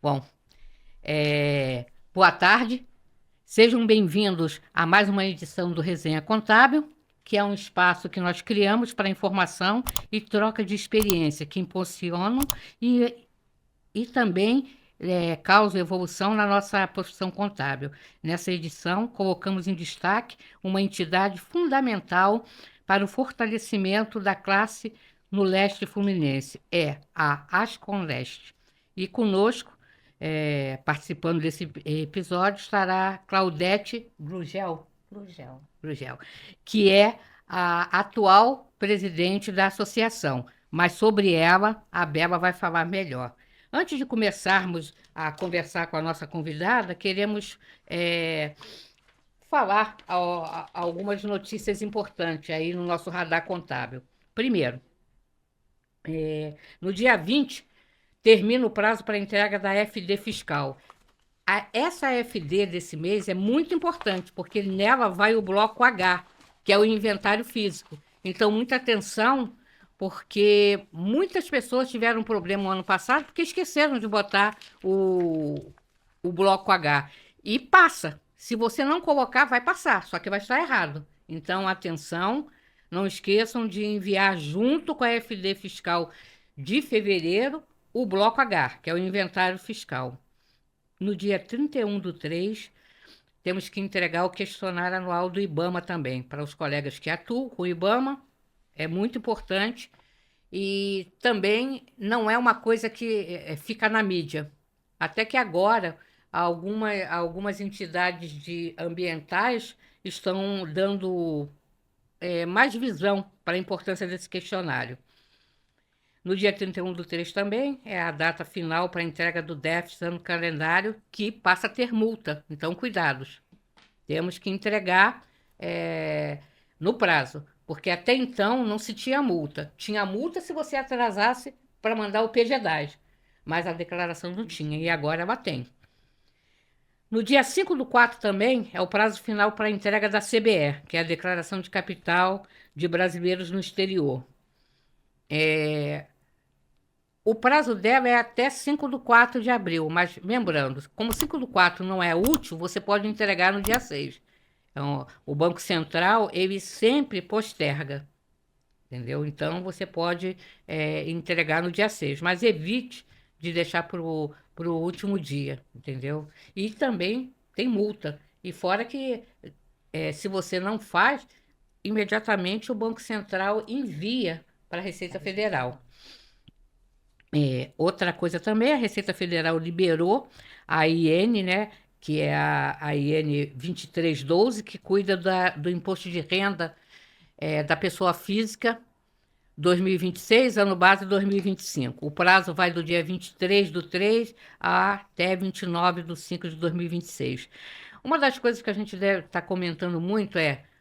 Bom, boa tarde. Sejam bem-vindos a mais uma edição do Resenha Contábil, que é um espaço que nós criamos para informação e troca de experiência, que impulsionam e também causam evolução na nossa profissão contábil. Nessa edição, colocamos em destaque uma entidade fundamental para o fortalecimento da classe no leste fluminense, a Ascom Leste. E conosco, participando desse episódio, estará Claudete Brugel, que é a atual presidente da associação. Mas sobre ela, a Bela vai falar melhor. Antes de começarmos a conversar com a nossa convidada, queremos falar algumas notícias importantes aí no nosso radar contábil. Primeiro, no dia 20, termina o prazo para entrega da FD fiscal. Essa FD desse mês é muito importante, porque nela vai o bloco H, que é o inventário físico. Então, muita atenção, porque muitas pessoas tiveram um problema no ano passado porque esqueceram de botar o bloco H. E passa. Se você não colocar, vai passar, só que vai estar errado. Então, atenção, não esqueçam de enviar junto com a FD fiscal de fevereiro o bloco H, que é o inventário fiscal. No dia 31/3, temos que entregar o questionário anual do IBAMA também, para os colegas que atuam com o IBAMA, é muito importante, e também não é uma coisa que fica na mídia. Até que agora, algumas entidades ambientais estão dando mais visão para a importância desse questionário. No dia 31/3 também é a data final para a entrega do déficit no calendário, que passa a ter multa. Então, cuidados. Temos que entregar no prazo, porque até então não se tinha multa. Tinha multa se você atrasasse para mandar o PG10, mas a declaração não tinha, e agora ela tem. No dia 5/4 também é o prazo final para a entrega da CBE, que é a Declaração de Capital de Brasileiros no Exterior. O prazo dela é até 5/4 de abril, mas lembrando, como 5/4 não é útil, você pode entregar no dia 6. Então, o Banco Central, ele sempre posterga, entendeu? Então, você pode entregar no dia 6, mas evite de deixar para o último dia, entendeu? E também tem multa. E fora que, se você não faz, imediatamente o Banco Central envia para a Receita Federal. Outra coisa também, a Receita Federal liberou a IN, né, que é a IN 2312, que cuida do imposto de renda da pessoa física 2026, ano base 2025. O prazo vai do dia 23/3 até 29/5 de 2026. Uma das coisas que a gente deve estar comentando muito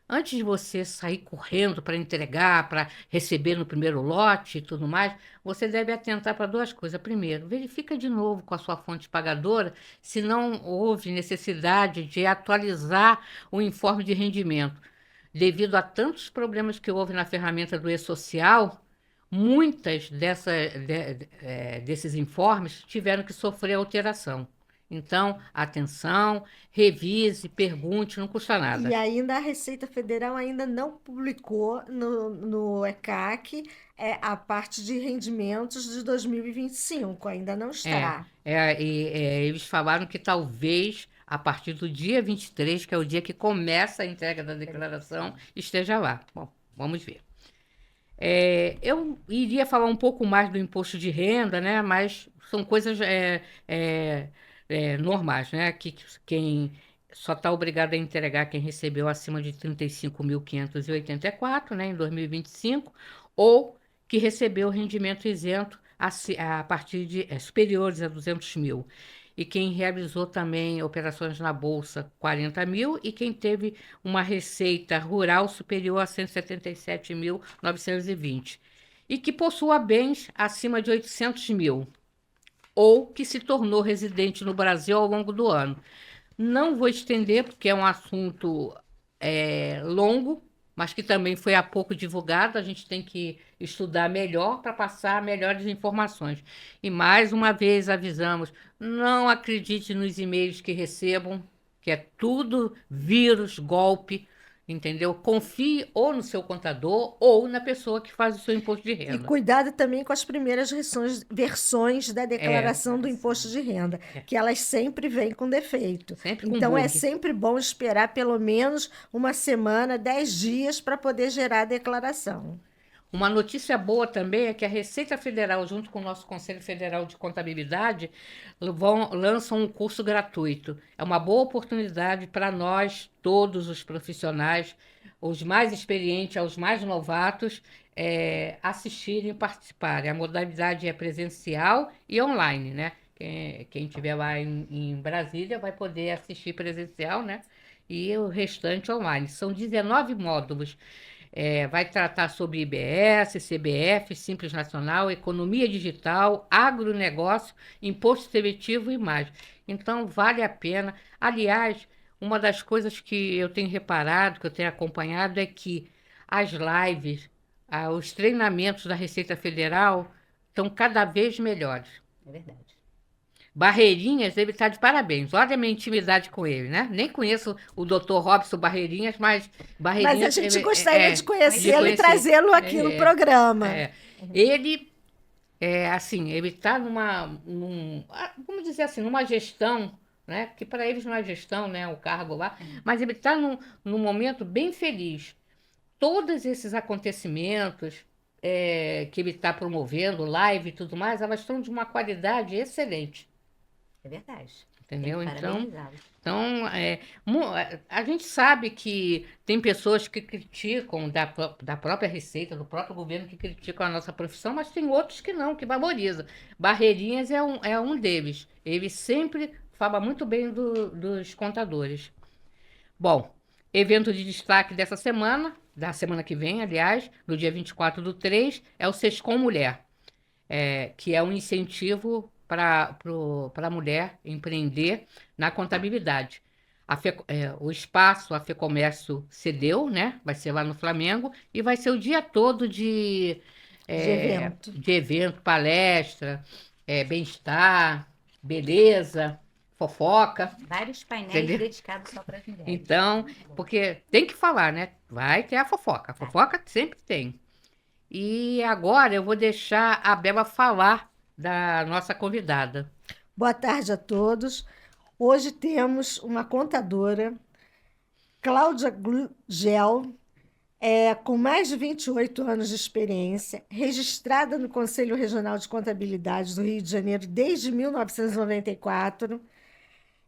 antes de você sair correndo para entregar, para receber no primeiro lote e tudo mais, você deve atentar para duas coisas. Primeiro, verifica de novo com a sua fonte pagadora se não houve necessidade de atualizar o informe de rendimento. Devido a tantos problemas que houve na ferramenta do e-social, muitas desses informes tiveram que sofrer alteração. Então, atenção, revise, pergunte, não custa E nada. ainda a Receita Federal ainda não publicou no ECAC a parte de rendimentos de 2025, ainda não está. Eles falaram que talvez a partir do dia 23, que é o dia que começa a entrega da declaração, esteja lá. Bom, vamos ver. Eu iria falar um pouco mais do imposto de renda, né? Mas são coisas normais, né? Que quem só está obrigado a entregar quem recebeu acima de 35.584, né, em 2025, ou que recebeu rendimento isento a partir de superiores a 200 mil. E quem realizou também operações na Bolsa, 40 mil, e quem teve uma receita rural superior a 177.920. E que possua bens acima de 800 mil, ou que se tornou residente no Brasil ao longo do ano. Não vou estender, porque é um assunto longo, mas que também foi há pouco divulgado. A gente tem que estudar melhor para passar melhores informações. E mais uma vez avisamos: não acredite nos e-mails que recebam, que é tudo vírus, golpe, entendeu? Confie ou no seu contador ou na pessoa que faz o seu imposto de E renda. cuidado também com as primeiras versões da É, declaração do imposto de renda, que elas sempre vêm com defeito. sempre com Então, é bug. sempre bom esperar pelo menos uma semana, 10 dias para poder gerar a declaração. Uma notícia boa também é que a Receita Federal, junto com o nosso Conselho Federal de Contabilidade, lançam um curso gratuito. É uma boa oportunidade para nós, todos os profissionais, os mais experientes aos mais novatos, assistirem e participarem. A modalidade é presencial e online, né? Quem estiver lá em Brasília vai poder assistir presencial, né? E o restante online. São 19 módulos. Vai tratar sobre IBS, CBF, Simples Nacional, economia digital, agronegócio, imposto seletivo e mais. Então, vale a pena. Aliás, uma das coisas que eu tenho reparado, que eu tenho acompanhado, é que as lives, os treinamentos da Receita Federal estão cada vez melhores. É verdade. Barreirinhas, ele está de parabéns. Olha a minha intimidade com ele, né? Nem conheço o doutor Robson Barreirinhas, mas Mas a Barreirinhas... gente ele- gostaria de conhecê-lo e conhecer. trazê-lo aqui no programa. Ele, assim, ele está vamos dizer assim, numa gestão, né? Que para eles não é gestão, né? O cargo lá, mas ele está num momento bem feliz. Todos esses acontecimentos que ele está promovendo, live e tudo mais, elas estão de uma qualidade excelente. É verdade. Entendeu? Tem que parabenizá-lo. Então, a gente sabe que tem pessoas que criticam da própria Receita, do próprio governo, que criticam a nossa profissão, mas tem outros que não, que valorizam. Barreirinhas é um deles. Ele sempre fala muito bem dos contadores. Bom, evento de destaque dessa semana, da semana que vem, aliás, no dia 24/3, é o Sescom Mulher, que é um incentivo para a mulher empreender na contabilidade. O espaço, a FEComércio cedeu, né? Vai ser lá no Flamengo, e vai ser o dia todo de evento, palestra, bem-estar, beleza, fofoca. Vários painéis Entendeu? dedicados só para as mulheres. Então, porque tem que falar, né? Vai ter a fofoca. A fofoca sempre tem. E agora eu vou deixar a Bela falar da nossa convidada. Boa tarde a todos. Hoje temos uma contadora, Cláudia Glugel, com mais de 28 anos de experiência, registrada no Conselho Regional de Contabilidade do Rio de Janeiro desde 1994.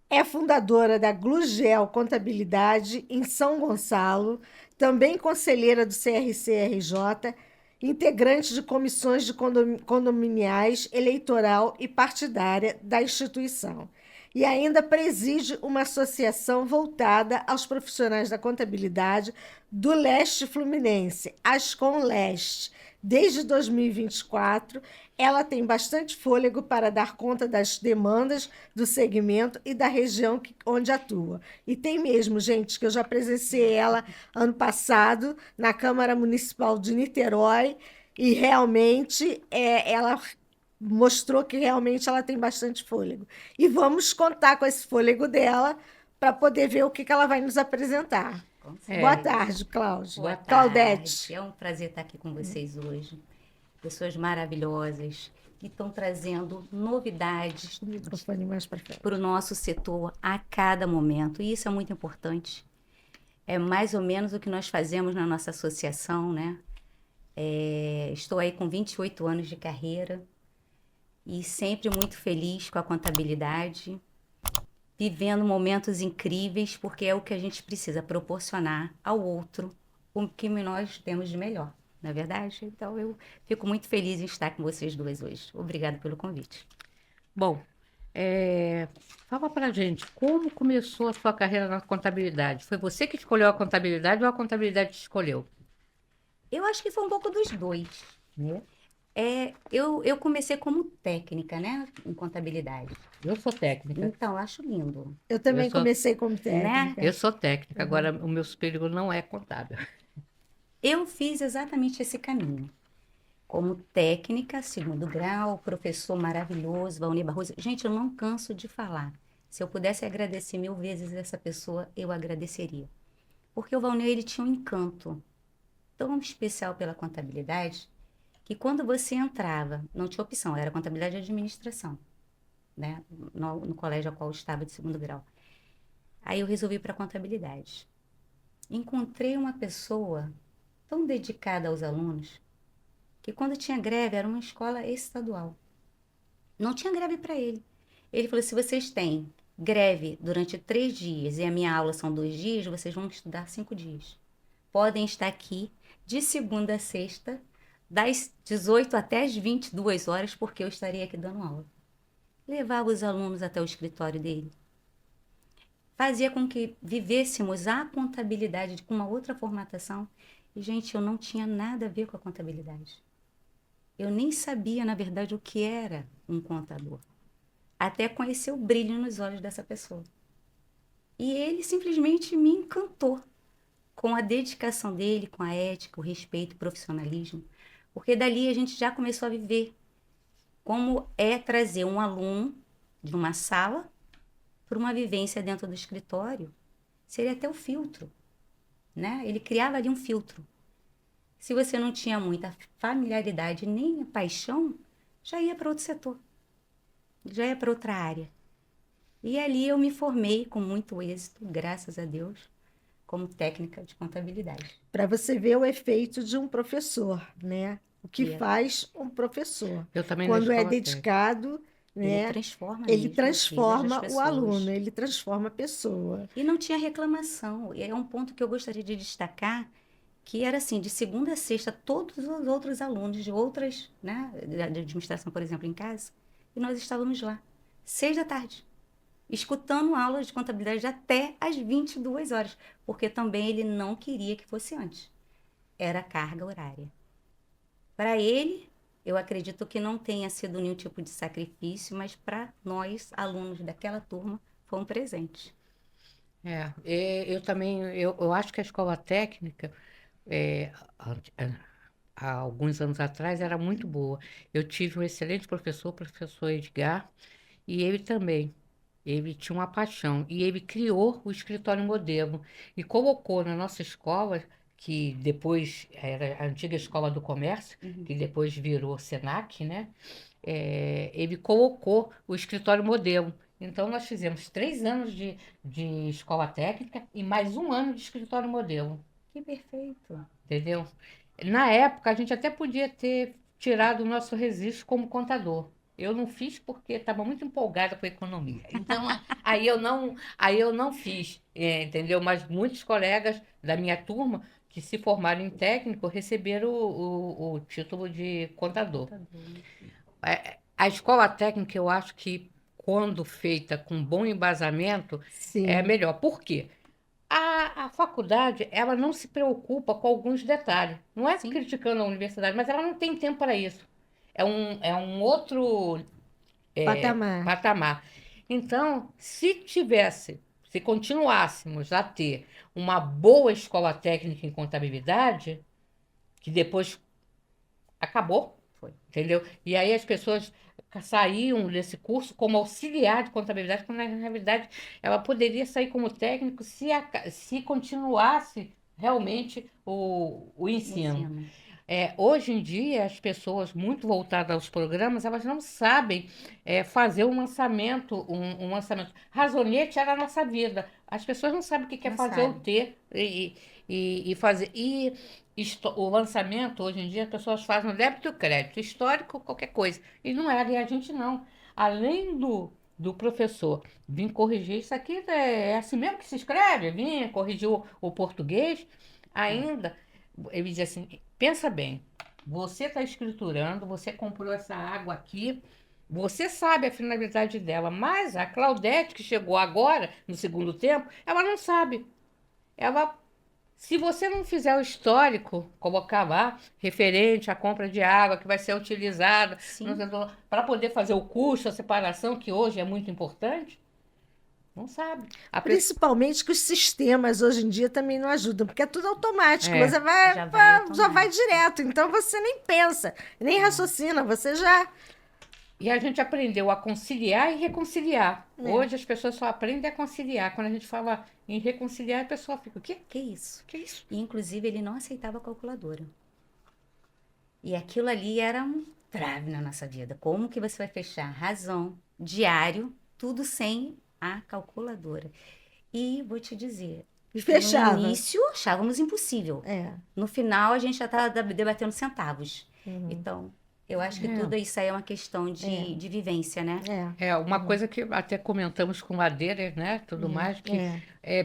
É fundadora da Glugel Contabilidade em São Gonçalo, também conselheira do CRC-RJ, integrante de comissões de condominiais, eleitoral e partidária da instituição. E ainda preside uma associação voltada aos profissionais da contabilidade do Leste Fluminense, Ascom Leste. Desde 2024, ela tem bastante fôlego para dar conta das demandas do segmento e da região onde atua. E tem mesmo, gente, que eu já presenciei ela ano passado na Câmara Municipal de Niterói e realmente ela mostrou que realmente ela tem bastante fôlego. E vamos contar com esse fôlego dela para poder ver o que ela vai nos apresentar. Boa tarde, Cláudia. Boa tarde. Claudete. É um prazer estar aqui com vocês hoje. Pessoas maravilhosas que estão trazendo novidades O microfone mais para frente. para o nosso setor a cada momento. E isso é muito importante. É mais ou menos o que nós fazemos na nossa associação, né? Estou aí com 28 anos de carreira e sempre muito feliz com a contabilidade, vivendo momentos incríveis, porque é o que a gente precisa proporcionar ao outro o que nós temos de melhor, não é verdade? Então, eu fico muito feliz em estar com vocês duas hoje. Obrigada pelo convite. Bom, fala pra gente, como começou a sua carreira na contabilidade? Foi você que escolheu a contabilidade ou a contabilidade te escolheu? Eu acho que foi um pouco dos dois, né? Eu comecei como técnica, né, em contabilidade. Eu sou técnica. Então, eu acho lindo. Eu também Eu sou- comecei como técnica. Eu sou técnica, agora o meu superior não é contábil. Eu fiz exatamente esse caminho. Como técnica, segundo grau, professor maravilhoso, Valnir Barroso. Gente, eu não canso de falar. Se eu pudesse agradecer 1000 vezes essa pessoa, eu agradeceria. Porque o Valnir, ele tinha um encanto tão especial pela contabilidade, que quando você entrava, não tinha opção, era contabilidade e administração, né? No colégio ao qual eu estava de segundo grau. Aí eu resolvi ir para contabilidade. Encontrei uma pessoa tão dedicada aos alunos, que quando tinha greve, era uma escola estadual. Não tinha greve para ele. Ele falou: se vocês têm greve durante 3 dias e a minha aula são 2 dias, vocês vão estudar 5 dias. Podem estar aqui de segunda a sexta, das 18 até as 22 horas, porque eu estarei aqui dando aula. Levava os alunos até o escritório dele. Fazia com que vivêssemos a contabilidade com uma outra formatação. E, gente, eu não tinha nada a ver com a contabilidade. Eu nem sabia, na verdade, o que era um contador. Até conhecer o brilho nos olhos dessa pessoa. E ele simplesmente me encantou com a dedicação dele, com a ética, o respeito, o profissionalismo. Porque dali a gente já começou a viver como é trazer um aluno de uma sala para uma vivência dentro do escritório. Seria até o filtro, né? Ele criava ali um filtro. Se você não tinha muita familiaridade nem paixão, já ia para outro setor, já ia para outra área. E ali eu me formei com muito êxito, graças a Deus, como técnica de contabilidade. Para você ver o efeito de um professor, né? O que E faz um professor. Eu também na Quando é escola técnica. dedicado, ele né? transforma Ele mesmo as vidas das transforma o pessoas. aluno, ele transforma a pessoa. E não tinha reclamação. E é um ponto que eu gostaria de destacar, que era assim, de segunda a sexta, todos os outros alunos de outras, né, de administração, por exemplo, em casa, e nós estávamos lá, 6 da tarde, escutando aulas de contabilidade até às 22 horas, porque também ele não queria que fosse antes. Era carga horária. Para ele, eu acredito que não tenha sido nenhum tipo de sacrifício, mas para nós, alunos daquela turma, foi um presente. Eu também, eu acho que a escola técnica, é, há alguns anos atrás, era muito boa. Eu tive um excelente professor, o professor Edgar, e ele também. Ele tinha uma paixão e ele criou o escritório modelo e colocou na nossa escola, que depois era a antiga Escola do Comércio, que depois virou Senac, né? Ele colocou o escritório modelo. Então, nós fizemos 3 anos de escola técnica e mais um ano de escritório modelo, Que perfeito. entendeu? Na época, a gente até podia ter tirado o nosso registro como contador. Eu não fiz porque estava muito empolgada com a economia. Então, aí eu não fiz, entendeu? Mas muitos colegas da minha turma que se formaram em técnico receberam o título de contador. A escola técnica, eu acho que quando feita com bom embasamento, é Sim. melhor. Por quê? A faculdade, ela não se preocupa com alguns detalhes. Não é Sim. criticando a universidade, mas ela não tem tempo para isso. É um outro Patamar. patamar. Então, se continuássemos a ter uma boa escola técnica em contabilidade, que depois acabou, Foi. entendeu? E aí as pessoas saíam desse curso como auxiliar de contabilidade, quando na realidade ela poderia sair como técnico se continuasse realmente o ensino. Ensino. Hoje em dia, as pessoas muito voltadas aos programas, elas não sabem fazer um lançamento. Razonete era a nossa vida. As pessoas não sabem o que quer Não fazer o sabe. T e fazer. E o lançamento, hoje em dia, as pessoas fazem no débito e crédito, histórico, qualquer coisa. E não era, e a gente não. Além do professor vir corrigir, isso aqui é assim mesmo que se escreve, vir corrigir o português, ainda. Ele diz assim: pensa bem, você está escriturando, você comprou essa água aqui, você sabe a finalidade dela, mas a Claudete, que chegou agora, no segundo tempo, ela não sabe. Ela, se você não fizer o histórico, colocar lá, referente à compra de água que vai ser utilizada Sim. para poder fazer o custo, a separação, que hoje é muito importante, Não sabe. A pessoa, Principalmente que os sistemas hoje em dia também não ajudam, porque é tudo automático, É, você vai, já vai já vai automático. direto, então você nem pensa, nem raciocina, você já. e a gente aprendeu a conciliar e reconciliar. É. Hoje as pessoas só aprendem a conciliar. Quando a gente fala em reconciliar, a pessoa fica, o quê? Que isso? Que isso? E, inclusive, ele não aceitava a calculadora. E aquilo ali era um trave na nossa vida. Como que você vai fechar razão, diário, tudo sem a calculadora? E vou te dizer, E no fechava. início achávamos impossível. É. No final a gente já estava debatendo centavos. Uhum. Então, eu acho que É. tudo isso aí é uma questão de vivência, né? É. Uma coisa que até comentamos com Madeira, né, tudo mais, que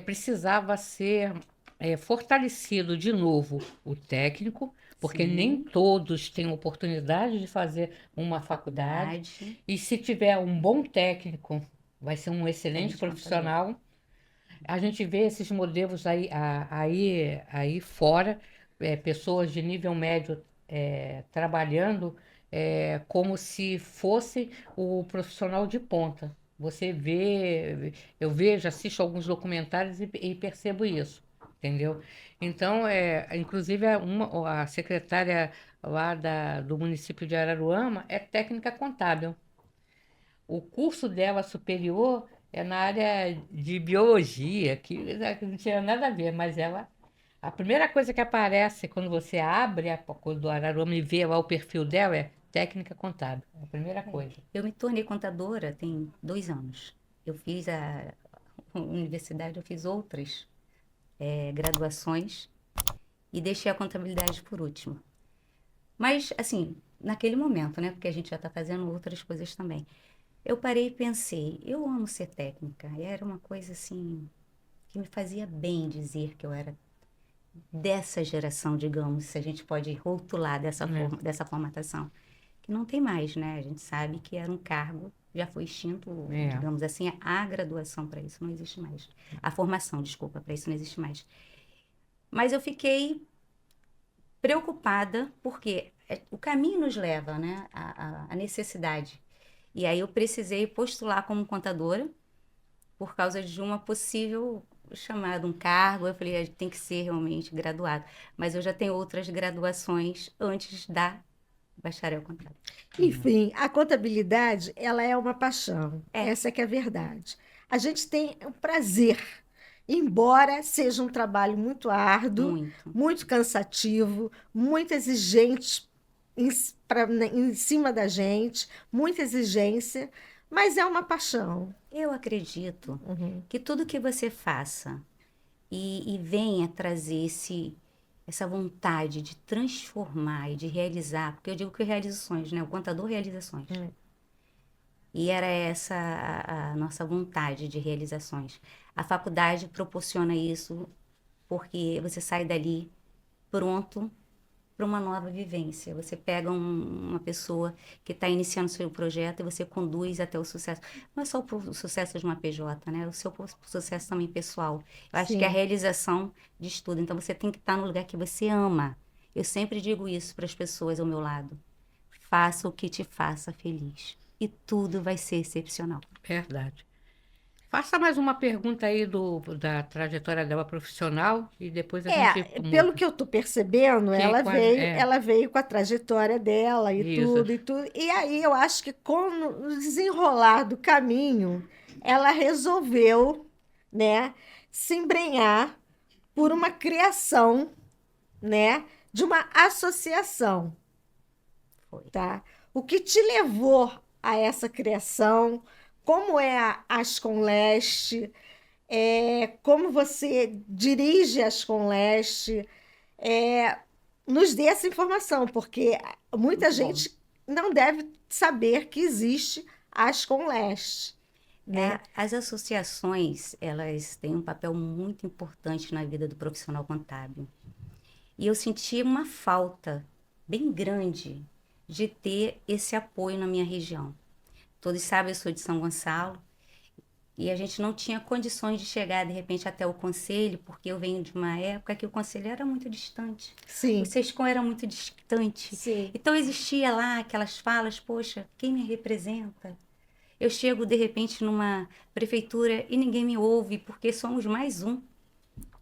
precisava ser fortalecido de novo o técnico, porque Sim. nem todos têm oportunidade de fazer uma faculdade. Verdade. E se tiver um bom técnico, vai ser um excelente Excelente profissional. A gente vê esses modelos aí fora, pessoas de nível médio trabalhando como se fosse o profissional de ponta. Você vê, eu vejo, assisto alguns documentários e percebo isso, entendeu? Então, inclusive, a secretária lá do município de Araruama é técnica contábil. O curso dela superior é na área de biologia, que não tinha nada a ver, mas a primeira coisa que aparece quando você abre a coisa do Araruama e vê lá o perfil dela é técnica contábil. É a primeira coisa. Eu me tornei contadora tem 2 anos. Eu fiz a universidade, eu fiz outras graduações e deixei a contabilidade por último. Mas, assim, naquele momento, né? Porque a gente já está fazendo outras coisas também. Eu parei e pensei, eu amo ser técnica. E era uma coisa, assim, que me fazia bem dizer que eu era dessa geração, digamos, se a gente pode rotular dessa formatação. Que não tem mais, né? A gente sabe que era um cargo, já foi extinto, digamos assim, a graduação para isso não existe mais. A formação, desculpa, para isso não existe mais. Mas eu fiquei preocupada porque o caminho nos leva, né, à necessidade. E aí eu precisei postular como contadora por causa de uma possível chamada, um cargo. Eu falei, tem que ser realmente graduado. Mas eu já tenho outras graduações antes da bacharel contábil. Enfim, a contabilidade, ela é uma paixão. É. Essa é que é a verdade. A gente tem o prazer, embora seja um trabalho muito árduo, Muito. muito cansativo, muito exigente em cima da gente, muita exigência, mas é uma paixão. Eu acredito Uhum. que tudo que você faça e venha trazer essa vontade de transformar e de realizar, porque eu digo que eu realizo sonhos, né? O contador realiza sonhos. E era essa a nossa vontade de realizações. A faculdade proporciona isso porque você sai dali pronto para uma nova vivência. Você pega uma pessoa que está iniciando seu projeto e você conduz até o sucesso. Não é só o sucesso de uma PJ, né? O seu sucesso também pessoal. Eu acho que é a realização de tudo. Então você tem que estar no lugar que você ama. Eu sempre digo isso para as pessoas ao meu lado. Faça o que te faça feliz. E tudo vai ser excepcional. Verdade. Faça mais uma pergunta aí da trajetória dela profissional e depois a gente Pelo que eu estou percebendo, é. ela veio com a trajetória dela e Isso. tudo, e tudo. E aí eu acho que com o desenrolar do caminho, ela resolveu, né, se embrenhar por uma criação, né, de uma associação, Foi. tá? O que te levou a essa criação? Como é a Ascom Leste? Como você dirige a Ascom Leste? Nos dê essa informação, porque muita Muito bom. gente não deve saber que existe a Ascom Leste, né? As associações, elas têm um papel muito importante na vida do profissional contábil. E eu senti uma falta bem grande de ter esse apoio na minha região. Todos sabem, eu sou de São Gonçalo e a gente não tinha condições de chegar, de repente, até o conselho, porque eu venho de uma época que o conselho era muito distante. Sim, O SESCOM era muito distante. sim. Então existia lá aquelas falas, poxa, quem me representa? Eu chego, de repente, numa prefeitura e ninguém me ouve, porque somos mais um.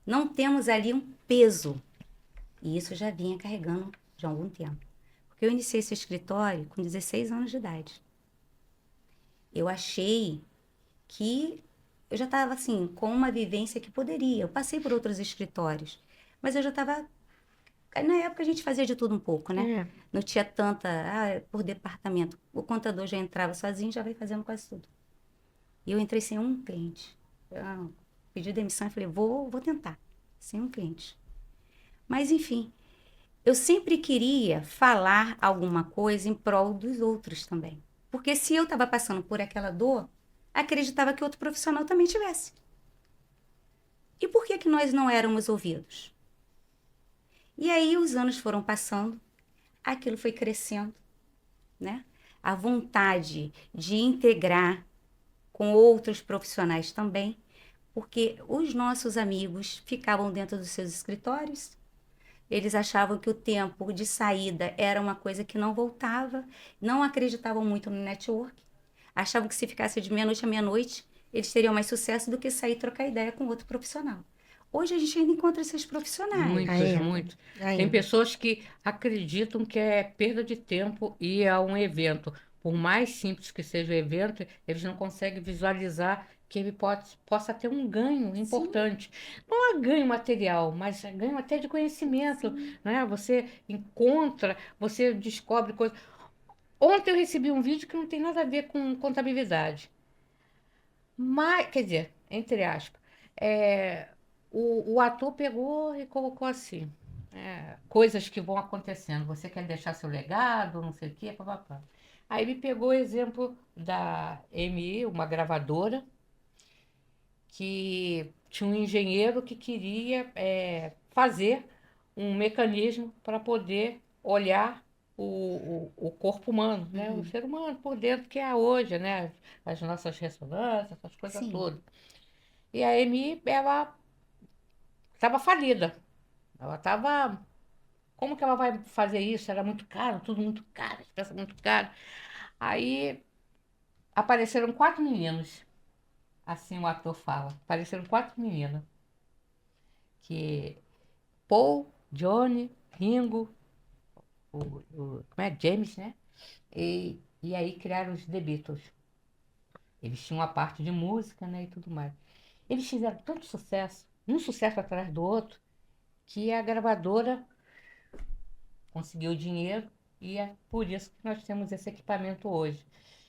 Não temos ali um peso. E isso eu já vinha carregando de algum tempo. Porque eu iniciei esse escritório com 16 anos de idade. Eu achei que eu já estava, assim, com uma vivência que poderia. Eu passei por outros escritórios, mas eu já estava... Na época a gente fazia de tudo um pouco, né? É. Não tinha tanta... por departamento. O contador já entrava sozinho, já vai fazendo quase tudo. E eu entrei sem um cliente. Eu pedi demissão e falei, vou tentar. Sem um cliente. Mas, enfim, eu sempre queria falar alguma coisa em prol dos outros também. Porque se eu estava passando por aquela dor, acreditava que outro profissional também tivesse. E por que que nós não éramos ouvidos? E aí os anos foram passando, aquilo foi crescendo, né? A vontade de integrar com outros profissionais também, porque os nossos amigos ficavam dentro dos seus escritórios, eles achavam que o tempo de saída era uma coisa que não voltava, não acreditavam muito no network, achavam que se ficasse de meia-noite a meia-noite, eles teriam mais sucesso do que sair e trocar ideia com outro profissional. Hoje a gente ainda encontra esses profissionais. Ainda. Muitos. Tem Ainda. pessoas que acreditam que é perda de tempo ir a um evento. Por mais simples que seja o evento, eles não conseguem visualizar que ele possa ter um ganho importante. Não é ganho material, mas é ganho até de conhecimento, né? Você encontra, você descobre coisas. Ontem eu recebi um vídeo que não tem nada a ver com contabilidade. Mas, quer dizer, entre aspas, é, o ator pegou e colocou assim, coisas que vão acontecendo. Você quer deixar seu legado, não sei o quê, papapá. Aí ele pegou o exemplo da MI, uma gravadora, que tinha um engenheiro que queria fazer um mecanismo para poder olhar o corpo humano, né? O ser humano por dentro, que é hoje, né? As nossas ressonâncias, essas coisas Sim. todas. E a Amy, ela estava falida. Ela estava. Como que ela vai fazer isso? Era muito caro, tudo muito caro, as peças muito caras. Aí apareceram 4 meninos, assim o ator fala. Apareceram 4 meninos, que Paul, Johnny, Ringo, como é? James, né? E aí criaram os The Beatles. Eles tinham a parte de música, né, e tudo mais. Eles fizeram tanto sucesso, um sucesso atrás do outro, que a gravadora conseguiu dinheiro e é por isso que nós temos esse equipamento hoje.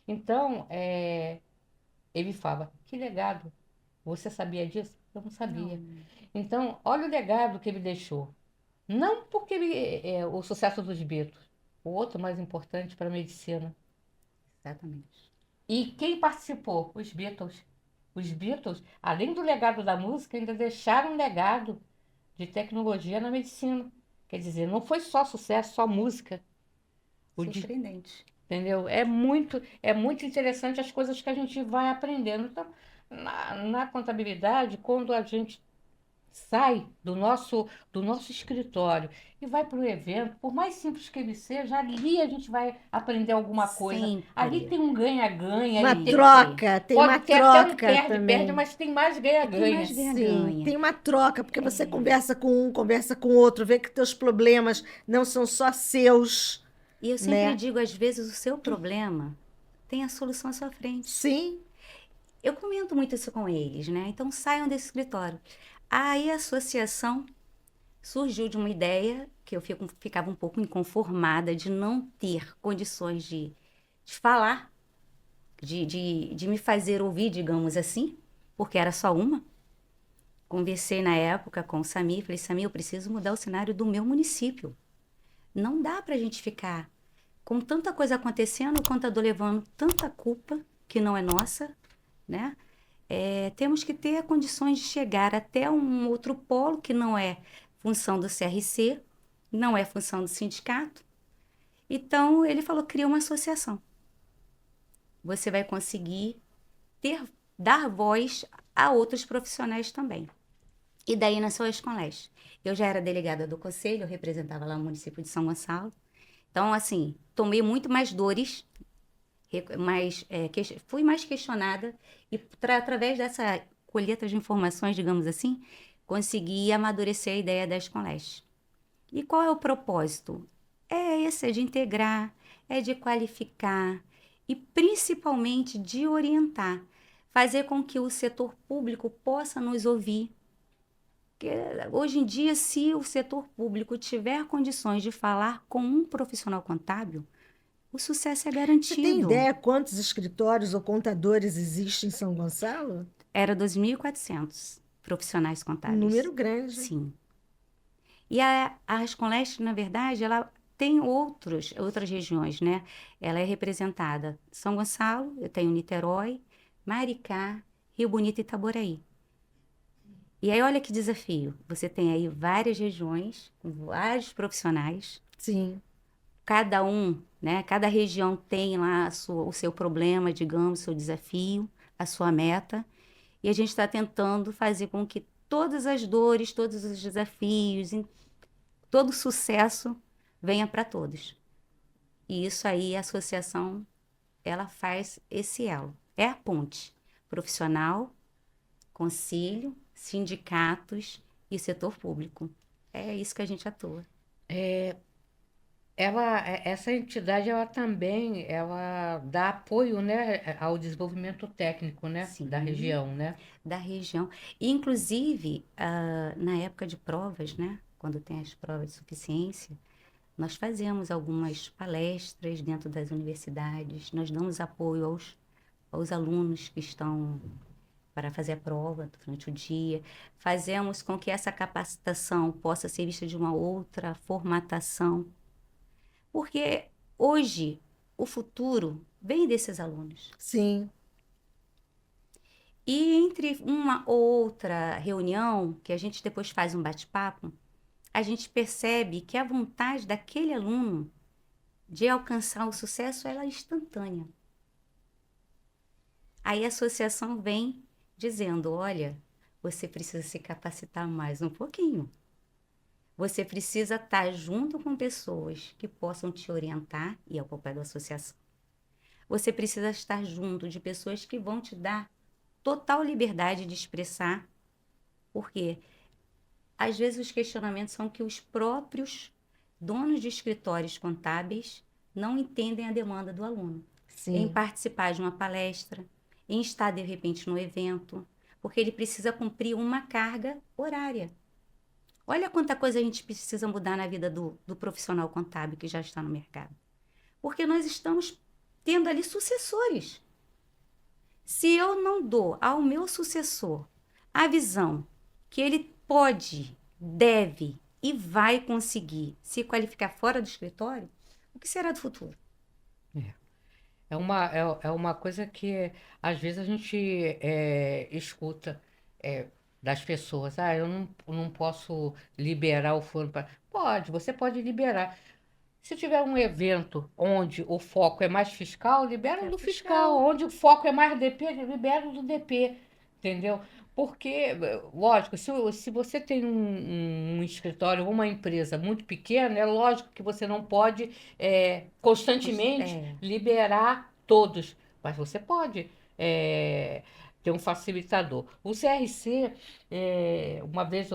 Então, ele fala, que legado, você sabia disso? Eu não sabia. Não, Então, olha o legado que ele deixou. Não porque o sucesso dos Beatles, o outro mais importante para a medicina. exatamente. E quem participou? Os Beatles. Os Beatles, além do legado da música, ainda deixaram um legado de tecnologia na medicina. Quer dizer, não foi só sucesso, só música. Surpreendente. Entendeu? É muito interessante as coisas que a gente vai aprendendo. Então, na contabilidade, quando a gente sai do nosso escritório e vai para o evento, por mais simples que ele seja, ali a gente vai aprender alguma coisa. Ali Sempre. tem um ganha-ganha, Uma ali troca, tem uma pode ter até um troca perde-perde, também. mas tem mais Tem ganha-ganha. mais Sim, ganha-ganha. tem uma troca, porque você conversa com um, conversa com outro, vê que teus problemas não são só seus, E eu sempre né? digo, às vezes, o seu problema tem a solução à sua frente. Sim, Eu comento muito isso com eles, né? Então saiam desse escritório. Aí a associação surgiu de uma ideia que eu ficava um pouco inconformada de não ter condições de falar, de me fazer ouvir, digamos assim, porque era só uma. Conversei na época com o Samir, falei, Samir, eu preciso mudar o cenário do meu município. Não dá para a gente ficar com tanta coisa acontecendo, o contador levando tanta culpa que não é nossa, né? Temos que ter condições de chegar até um outro polo que não é função do CRC, não é função do sindicato. Então, ele falou, cria uma associação. Você vai conseguir dar voz a outros profissionais também. E daí nasceu a Esconleste. Eu já era delegada do conselho, eu representava lá o município de São Gonçalo. Então, assim, tomei muito mais dores fui mais questionada e através dessa colheita de informações, digamos assim, consegui amadurecer a ideia da Esconleste. E qual é o propósito? É de integrar, é de qualificar e principalmente de orientar, fazer com que o setor público possa nos ouvir. Porque hoje em dia, se o setor público tiver condições de falar com um profissional contábil, o sucesso é Você tem garantido. ideia quantos escritórios ou contadores existem em São Gonçalo? Era 2.400 profissionais Um contábeis. número grande. Sim. E a Asconleste, na verdade, ela tem outras regiões, né? Ela é representada São Gonçalo, eu tenho Niterói, Maricá, Rio Bonito e Itaboraí. E aí, olha que desafio. Você tem aí várias regiões, com vários profissionais. Sim. Cada um, né? Cada região tem lá o seu problema, digamos, o seu desafio, a sua meta. E a gente está tentando fazer com que todas as dores, todos os desafios, todo o sucesso venha para todos. E isso aí, a associação, ela faz esse elo. É a ponte profissional, conselho, sindicatos e setor público. É isso que a gente atua. Essa entidade, ela também, ela dá apoio, né, ao desenvolvimento técnico, né, da Sim. região, né? Da região. E, inclusive, na época de provas, né, quando tem as provas de suficiência, nós fazemos algumas palestras dentro das universidades, nós damos apoio aos alunos que estão para fazer a prova durante o dia, fazemos com que essa capacitação possa ser vista de uma outra formatação, porque hoje o futuro vem desses alunos. Sim. E entre uma ou outra reunião, que a gente depois faz um bate-papo, a gente percebe que a vontade daquele aluno de alcançar o sucesso ela é instantânea. Aí a associação vem dizendo, olha, você precisa se capacitar mais um pouquinho. Você precisa estar junto com pessoas que possam te orientar, e é o papel da associação. Você precisa estar junto de pessoas que vão te dar total liberdade de expressar, porque às vezes os questionamentos são que os próprios donos de escritórios contábeis não entendem a demanda do aluno. Sim. Em participar de uma palestra, em estar de repente no evento, porque ele precisa cumprir uma carga horária. Olha quanta coisa a gente precisa mudar na vida do profissional contábil que já está no mercado. Porque nós estamos tendo ali sucessores. Se eu não dou ao meu sucessor a visão que ele pode, deve e vai conseguir se qualificar fora do escritório, o que será do futuro? É uma coisa que às vezes a gente escuta das pessoas. Ah, eu não posso liberar o fundo para. Você pode liberar. Se tiver um evento onde o foco é mais fiscal, libera do fiscal. Onde o foco é mais DP, libera do DP. Entendeu? Porque, lógico, se você tem um escritório ou uma empresa muito pequena, é lógico que você não pode constantemente liberar todos, mas você pode ter um facilitador. O CRC, uma vez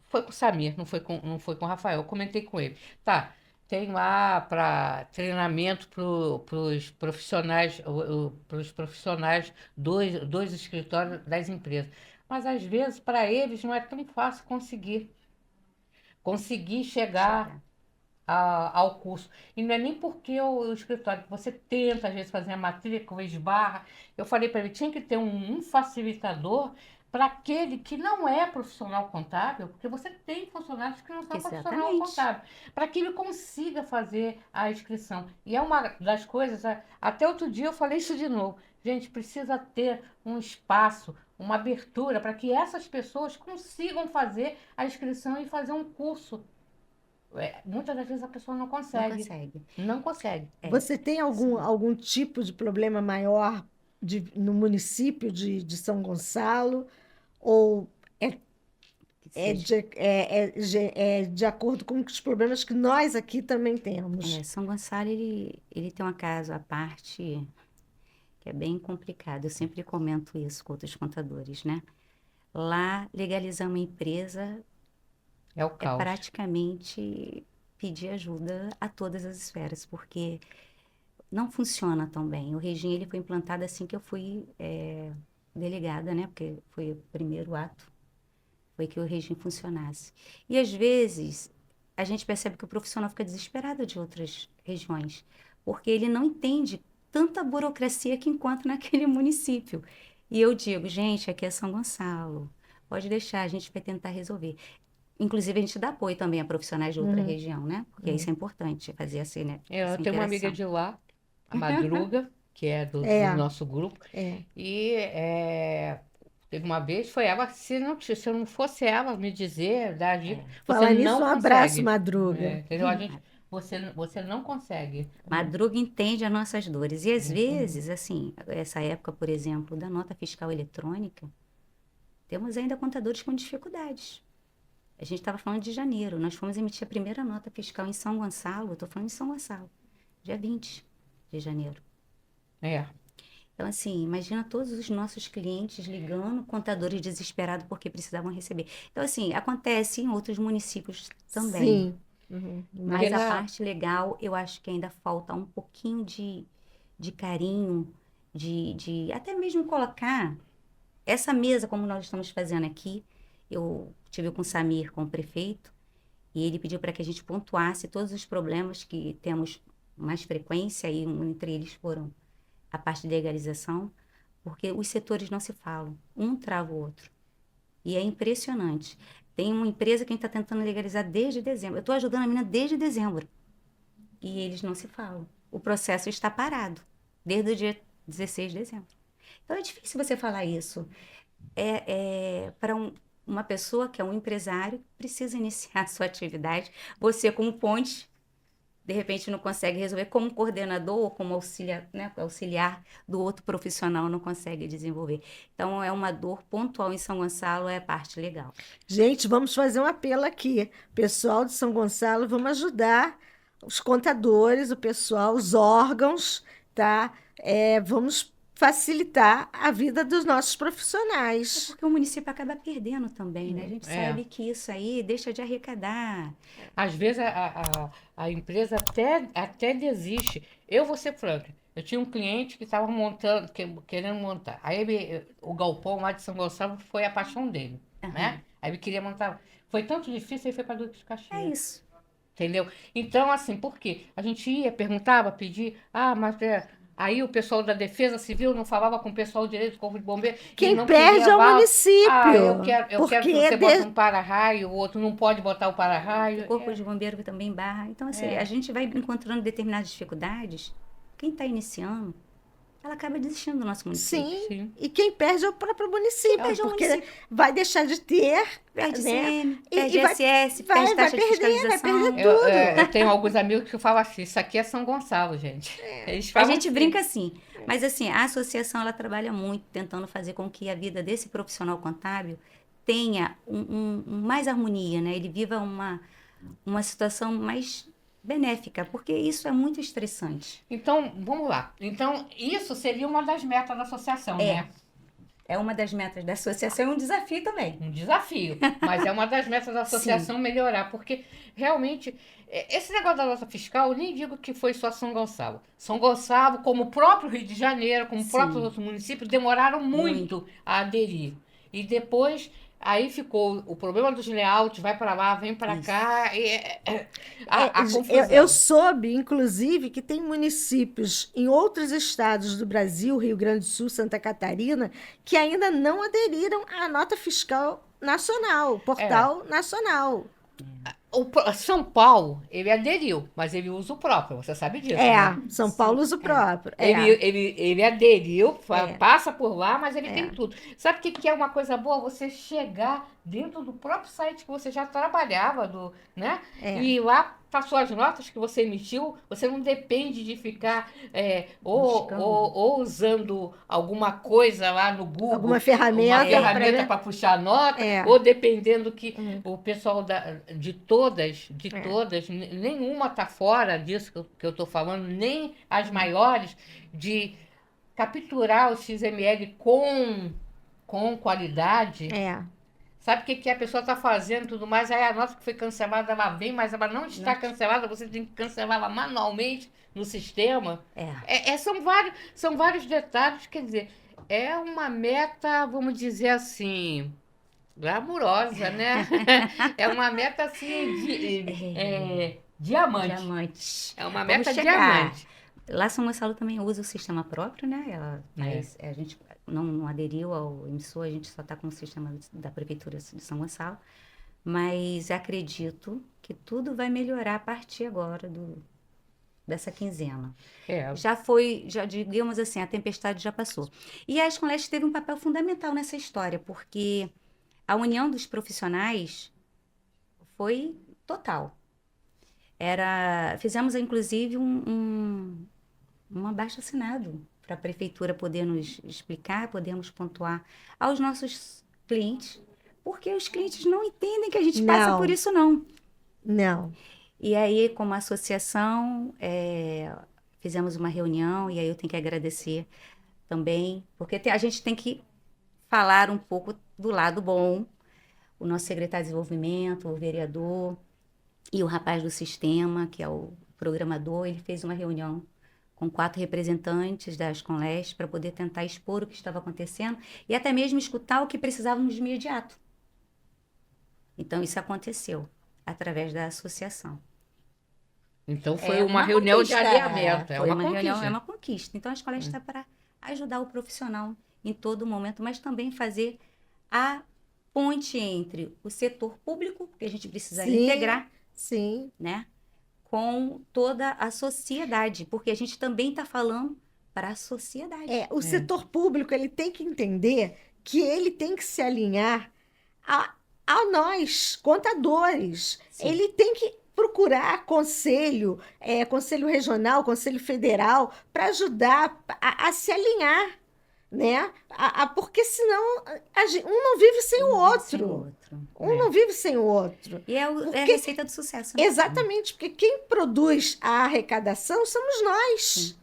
foi com o Samir, não foi com o Rafael, eu comentei com ele. Tá, tem lá para treinamento para os profissionais, pros profissionais dos escritórios das empresas. Mas às vezes, para eles, não é tão fácil conseguir chegar ao curso. E não é nem porque o escritório, que você tenta, às vezes, fazer a matrícula, esbarra. Eu falei para ele, tinha que ter um facilitador para aquele que não é profissional contábil, porque você tem funcionários que não são profissional Exatamente. contábil, para que ele consiga fazer a inscrição. E é uma das coisas, até outro dia eu falei isso de novo, gente, precisa ter um espaço, uma abertura para que essas pessoas consigam fazer a inscrição e fazer um curso. Muitas das vezes a pessoa não Não consegue. consegue. Não consegue. Você tem algum tipo de problema maior no município de São Gonçalo? Ou é de acordo com os problemas que nós aqui também temos. São Gonçalo, ele tem uma casa à parte que é bem complicado. Eu sempre comento isso com outros contadores, né? Lá, legalizar uma empresa É o é caos. praticamente pedir ajuda a todas as esferas, porque não funciona tão bem. O regime ele foi implantado assim que eu fui delegada, né? Porque foi o primeiro ato, foi que o regime funcionasse. E às vezes a gente percebe que o profissional fica desesperado de outras regiões, porque ele não entende tanta burocracia que encontra naquele município. E eu digo, gente, aqui é São Gonçalo, pode deixar, a gente vai tentar resolver. Inclusive, a gente dá apoio também a profissionais de outra região, né? Porque isso é importante, fazer essa, né, Eu essa tenho uma amiga interação. de lá, a Madruga, que é do É. nosso grupo, É. e teve uma vez, foi ela, se não fosse ela me dizer, dar a dica, Falar você nisso, não um abraço, consegue. Madruga. Entendeu? Você não consegue. Madruga entende as nossas dores. E às vezes, assim, essa época, por exemplo, da nota fiscal eletrônica, temos ainda contadores com dificuldades. A gente estava falando de janeiro, nós fomos emitir a primeira nota fiscal em São Gonçalo, eu estou falando de São Gonçalo, dia 20 de janeiro. É. Então, assim, imagina todos os nossos clientes ligando, contadores desesperados porque precisavam receber. Então, assim, acontece em outros municípios também. Sim. Uhum. Mas a Porque parte legal, eu acho que ainda falta um pouquinho de carinho, de até mesmo colocar essa mesa como nós estamos fazendo aqui. Eu tive com o Samir, com o prefeito, e ele pediu para que a gente pontuasse todos os problemas que temos mais frequência, e entre eles foram a parte de legalização, porque os setores não se falam, um trava o outro. E é impressionante. Tem uma empresa que a gente está tentando legalizar desde dezembro. Eu estou ajudando a menina desde dezembro. E eles não se falam. O processo está parado, desde o dia 16 de dezembro. Então é difícil você falar isso. Para uma pessoa que é um empresário, precisa iniciar a sua atividade. Você, como ponte, de repente não consegue resolver, como coordenador ou como auxiliar, né, auxiliar do outro profissional não consegue desenvolver. Então, é uma dor pontual em São Gonçalo, é a parte legal. Gente, vamos fazer um apelo aqui. Pessoal de São Gonçalo, vamos ajudar os contadores, o pessoal, os órgãos, tá? Vamos facilitar a vida dos nossos profissionais. Porque o município acaba perdendo também, né? A gente É. sabe que isso aí deixa de arrecadar. Às vezes a empresa até desiste. Eu vou ser franca. Eu tinha um cliente que estava montando, querendo montar. Aí o galpão lá de São Gonçalo foi a paixão dele, né? Aí ele queria montar. Foi tanto difícil, ele foi para Duque de É Caxias. isso. Entendeu? Então, assim, por quê? A gente ia, perguntava, pedia, mas aí o pessoal da Defesa Civil não falava com o pessoal direito do Corpo de Bombeiro. e Quem não perde queria é o lá. município. Eu quero que porque você bote um para-raio, o outro não pode botar o para-raio. O corpo de bombeiro também barra. Então, assim, a gente vai encontrando determinadas dificuldades. Quem está iniciando, ela acaba desistindo do nosso município. Sim, Sim. e quem perde é o próprio município, perde é o porque município. vai deixar de ter, Perde né? ICM, E perde vai- ISS, vai perde taxa de perder, vai fiscalização. perder Eu tenho alguns amigos que falam assim, isso aqui é São Gonçalo, gente. Eles A falam gente assim. brinca assim, mas assim, a associação ela trabalha muito tentando fazer com que a vida desse profissional contábil tenha mais harmonia, né? Ele viva uma situação mais benéfica, porque isso é muito estressante. Então, vamos lá. Então, isso seria uma das metas da associação, né? É uma das metas da associação e um desafio também. Um desafio, mas é uma das metas da associação melhorar, porque realmente esse negócio da nota fiscal, eu nem digo que foi só São Gonçalo. São Gonçalo, como o próprio Rio de Janeiro, como os próprios outros municípios, demoraram muito a aderir. E depois, aí ficou o problema dos layouts, vai para lá, vem para cá, e a confusão. Eu soube, inclusive, que tem municípios em outros estados do Brasil, Rio Grande do Sul, Santa Catarina, que ainda não aderiram à nota fiscal nacional, portal nacional. São Paulo, ele aderiu, mas ele usa o próprio, você sabe disso, né? São Paulo usa o próprio. Ele aderiu, É. passa por lá, mas ele tem tudo. Sabe o que é uma coisa boa? Você chegar dentro do próprio site que você já trabalhava, né? É. E lá passou as notas que você emitiu, você não depende de ficar Buscando. ou usando alguma coisa lá no Google, Alguma uma ferramenta ferramenta para. para puxar nota, É. ou dependendo que Hum. o pessoal de É. todas, nenhuma está fora disso que eu estou falando, nem as maiores, de capturar o XML com qualidade. É. Sabe o que, que a pessoa está fazendo e tudo mais? Aí a nota que foi cancelada, ela vem, mas ela não está cancelada, você tem que cancelá-la manualmente no sistema. São vários detalhes, quer dizer, é uma meta, vamos dizer assim, glamurosa, né? É uma meta assim, diamante. Diamante. É uma Vamos meta chegar. diamante. Lá São Gonçalo também usa o sistema próprio, né? É. A gente não aderiu ao emissor, a gente só está com o sistema da Prefeitura de São Gonçalo. Mas acredito que tudo vai melhorar a partir agora dessa quinzena. Já digamos assim, a tempestade já passou. E a Escoleste teve um papel fundamental nessa história, porque a união dos profissionais foi total. Fizemos, inclusive, um abaixo-assinado para a prefeitura poder nos explicar, podermos pontuar aos nossos clientes, porque os clientes não entendem que a gente passa por isso, não. Não. E aí, como associação, fizemos uma reunião, e aí eu tenho que agradecer também, porque a gente tem que falar um pouco do lado bom, o nosso secretário de desenvolvimento, o vereador e o rapaz do sistema, que é o programador, ele fez uma reunião com 4 representantes da Asconleste para poder tentar expor o que estava acontecendo e até mesmo escutar o que precisávamos de imediato. Então, isso aconteceu através da associação. Então, foi uma reunião de alinhamento. Foi uma reunião, é uma conquista. Então, a Asconleste está para ajudar o profissional em todo momento, mas também fazer a ponte entre o setor público, que a gente precisa integrar, né, com toda a sociedade, porque a gente também está falando para a sociedade. O setor público ele tem que entender que ele tem que se alinhar a nós, contadores. Sim. Ele tem que procurar conselho regional, conselho federal, para ajudar a se alinhar, né? Porque senão um não vive sem o outro. Um não vive sem o outro. E é a receita do sucesso. Né? Exatamente, porque quem produz a arrecadação somos nós. Sim.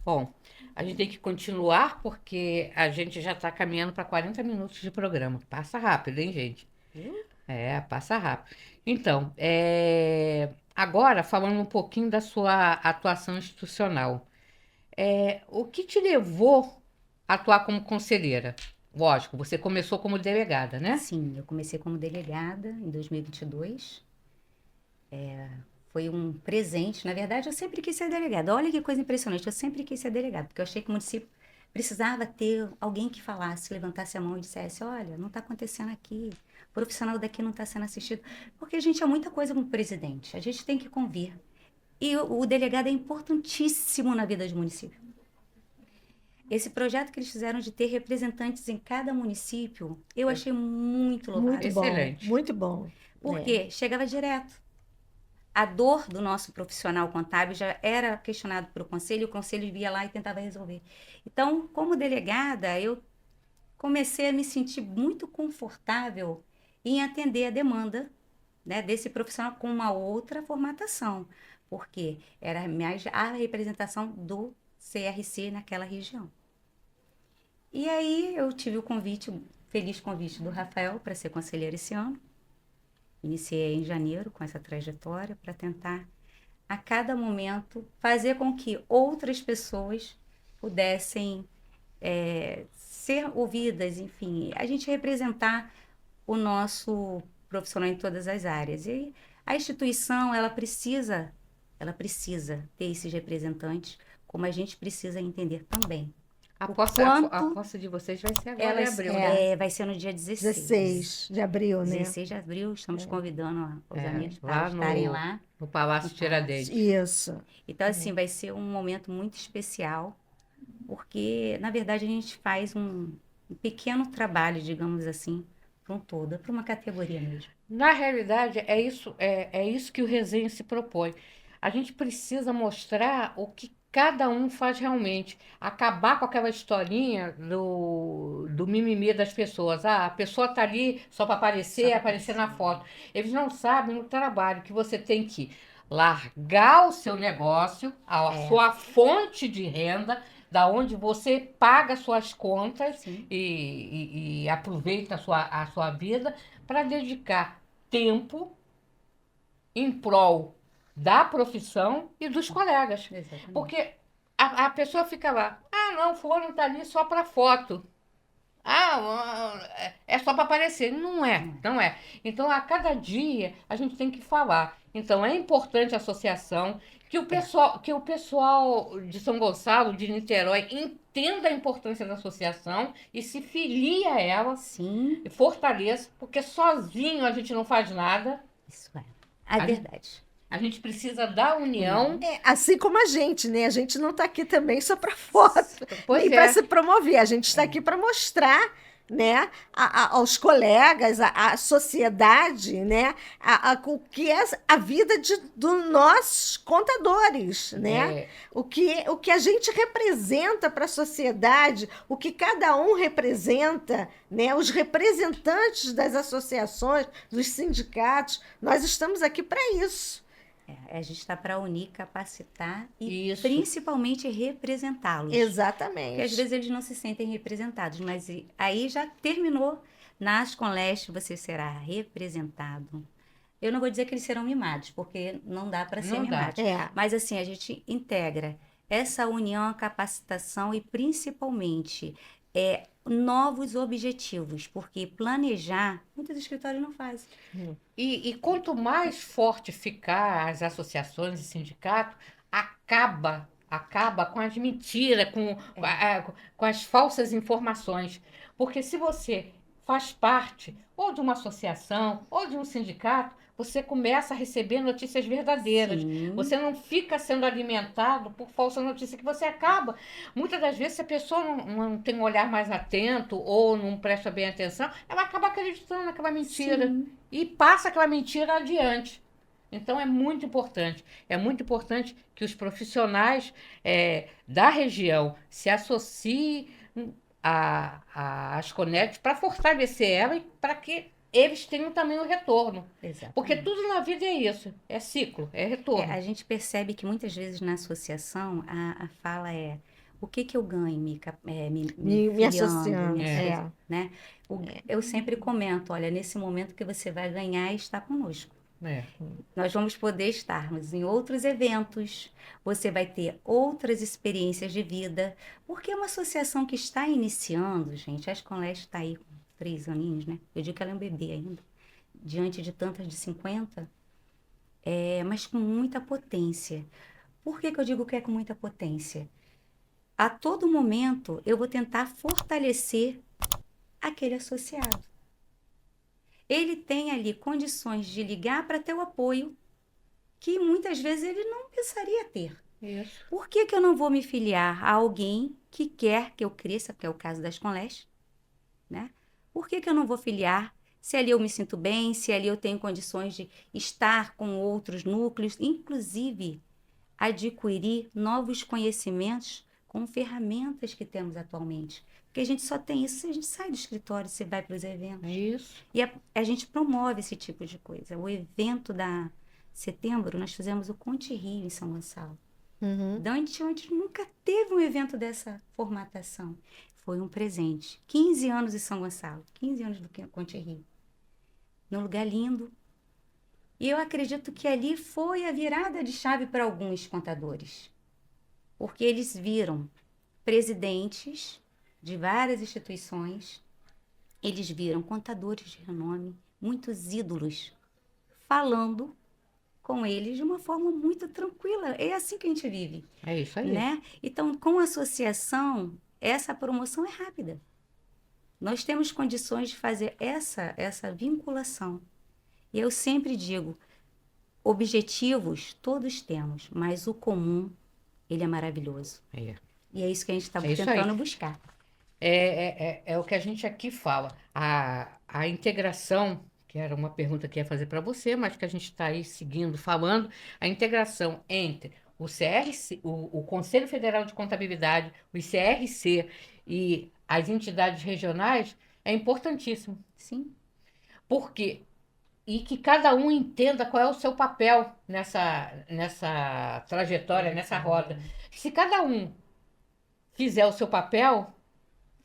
Bom, a gente tem que continuar, porque a gente já está caminhando para 40 minutos de programa. Passa rápido, hein, gente? Passa rápido. Então, agora, falando um pouquinho da sua atuação institucional. O que te levou a atuar como conselheira? Lógico, você começou como delegada, né? Sim, eu comecei como delegada em 2022. Foi um presente. Na verdade, eu sempre quis ser delegada. Olha que coisa impressionante, eu sempre quis ser delegada, porque eu achei que o município precisava ter alguém que falasse, levantasse a mão e dissesse, olha, não está acontecendo aqui, o profissional daqui não está sendo assistido. Porque a gente é muita coisa como presidente, a gente tem que convir. E o delegado é importantíssimo na vida do município. Esse projeto que eles fizeram de ter representantes em cada município, eu achei muito louvável. Muito excelente. Bom, muito bom. Porque chegava direto. A dor do nosso profissional contábil já era questionado pelo conselho, e o conselho ia lá e tentava resolver. Então, como delegada, eu comecei a me sentir muito confortável em atender a demanda, né, desse profissional com uma outra formatação, porque era mais a representação do CRC naquela região. E aí eu tive o feliz convite do Rafael para ser conselheiro esse ano. Iniciei em janeiro com essa trajetória para tentar, a cada momento, fazer com que outras pessoas pudessem ser ouvidas, enfim, a gente representar o nosso profissional em todas as áreas. E a instituição, ela precisa ter esses representantes, como a gente precisa entender também. A posse de vocês vai ser agora em abril, né? Vai ser no dia 16. 16 de abril, né? 16 de abril, estamos convidando os amigos para estarem lá. No Palácio Tiradentes. Isso. Então, assim, vai ser um momento muito especial, porque, na verdade, a gente faz um pequeno trabalho, digamos assim, para um todo, para uma categoria mesmo. Na realidade, é isso que o Resenha se propõe. A gente precisa mostrar o que cada um faz realmente. Acabar com aquela historinha do mimimi das pessoas. Ah, a pessoa está ali só para aparecer, aparecer na foto. Eles não sabem o trabalho que você tem que largar o seu negócio, a sua fonte de renda, da onde você paga suas contas Sim. e aproveita a sua vida para dedicar tempo em prol da profissão e dos colegas. Exatamente. Porque a pessoa fica lá, ah, não, fulano está ali só para foto. Ah, é só para aparecer. Não é, não é. Então, a cada dia, a gente tem que falar. Então, é importante a associação, que o pessoal de São Gonçalo, de Niterói, entenda a importância da associação e se filie a ela, Sim, e fortaleça, porque sozinho a gente não faz nada. isso é a A gente, verdade. a gente precisa da união. Assim como a gente, né? A gente não está aqui também só para foto, Pois nem para é. se promover. A gente está aqui para mostrar, né, aos colegas, à sociedade, né, o que é a vida dos nossos contadores, né? É, O que a gente representa para a sociedade, o que cada um representa, né? Os representantes das associações, dos sindicatos, nós estamos aqui para isso. A gente está para unir, capacitar e Isso. principalmente representá-los. Porque às Exatamente. vezes eles não se sentem representados, mas aí já terminou. Na Ascom Leste você será representado. Eu não vou dizer que eles serão mimados, porque não dá para ser Não dá. mimados. Mas assim, a gente integra essa união, a capacitação e principalmente novos objetivos, porque planejar, muitos escritórios não fazem. E quanto mais forte ficar as associações e sindicatos, acaba com as mentiras, com as falsas informações. Porque se você faz parte ou de uma associação ou de um sindicato, você começa a receber notícias verdadeiras. Sim. Você não fica sendo alimentado por falsa notícia, que você acaba. Muitas das vezes, se a pessoa não tem um olhar mais atento ou não presta bem atenção, ela acaba acreditando naquela mentira. Sim. E passa aquela mentira adiante. Então, é muito importante. É muito importante que os profissionais da região se associem à Asconet para fortalecer ela e para que eles tenham também o retorno. Exatamente. Porque tudo na vida é isso. É ciclo, é retorno. A gente percebe que muitas vezes na associação a fala é o que eu ganho me Me filiando, associando. né? Eu sempre comento, olha, nesse momento que você vai ganhar está conosco. Nós vamos poder estarmos em outros eventos, você vai ter outras experiências de vida, porque é uma associação que está iniciando, gente. A Ascom Leste está aí com 3 aninhos, né? Eu digo que ela é um bebê ainda, diante de tantas de 50, mas com muita potência. Por que eu digo que é com muita potência? A todo momento eu vou tentar fortalecer aquele associado. Ele tem ali condições de ligar para ter o apoio que muitas vezes ele não pensaria ter. Isso. Por que eu não vou me filiar a alguém que quer que eu cresça, que é o caso da Ascom Leste, né? Por que eu não vou filiar se ali eu me sinto bem, se ali eu tenho condições de estar com outros núcleos, inclusive adquirir novos conhecimentos com ferramentas que temos atualmente. Porque a gente só tem isso se a gente sai do escritório, você vai para os eventos. Isso. E a gente promove esse tipo de coisa. O evento da setembro, nós fizemos o Conte Rio em São Gonçalo. Da onde a gente nunca teve um evento dessa formatação. Foi um presente. 15 anos em São Gonçalo. 15 anos do Conte Rio. Num lugar lindo. E eu acredito que ali foi a virada de chave para alguns contadores. Porque eles viram presidentes de várias instituições, eles viram contadores de renome, muitos ídolos, falando com eles de uma forma muito tranquila. É assim que a gente vive. É isso aí. Né? Então, com a associação, essa promoção é rápida. Nós temos condições de fazer essa vinculação. E eu sempre digo, objetivos todos temos, mas o comum, ele é maravilhoso. E é isso que a gente está tentando buscar. É o que a gente aqui fala. A a integração, que era uma pergunta que ia fazer para você, mas que a gente está aí seguindo, falando, a integração entre o CRC, o Conselho Federal de Contabilidade, o ICRC e as entidades regionais é importantíssimo. Sim, Porque e que cada um entenda qual é o seu papel nessa trajetória, nessa roda. Se cada um fizer o seu papel,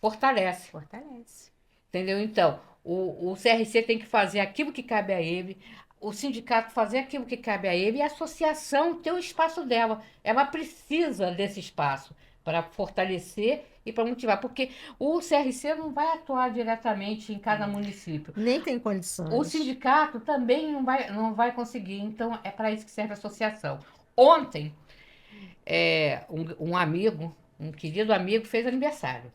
fortalece. fortalece. Entendeu? Então, o CRC tem que fazer aquilo que cabe a ele, o sindicato fazer aquilo que cabe a ele e a associação ter o espaço dela. Ela precisa desse espaço para fortalecer e para motivar, porque o CRC não vai atuar diretamente em cada município. Nem tem O condições. sindicato também não vai conseguir, então é para isso que serve a associação. Ontem, um amigo, um querido amigo, fez aniversário.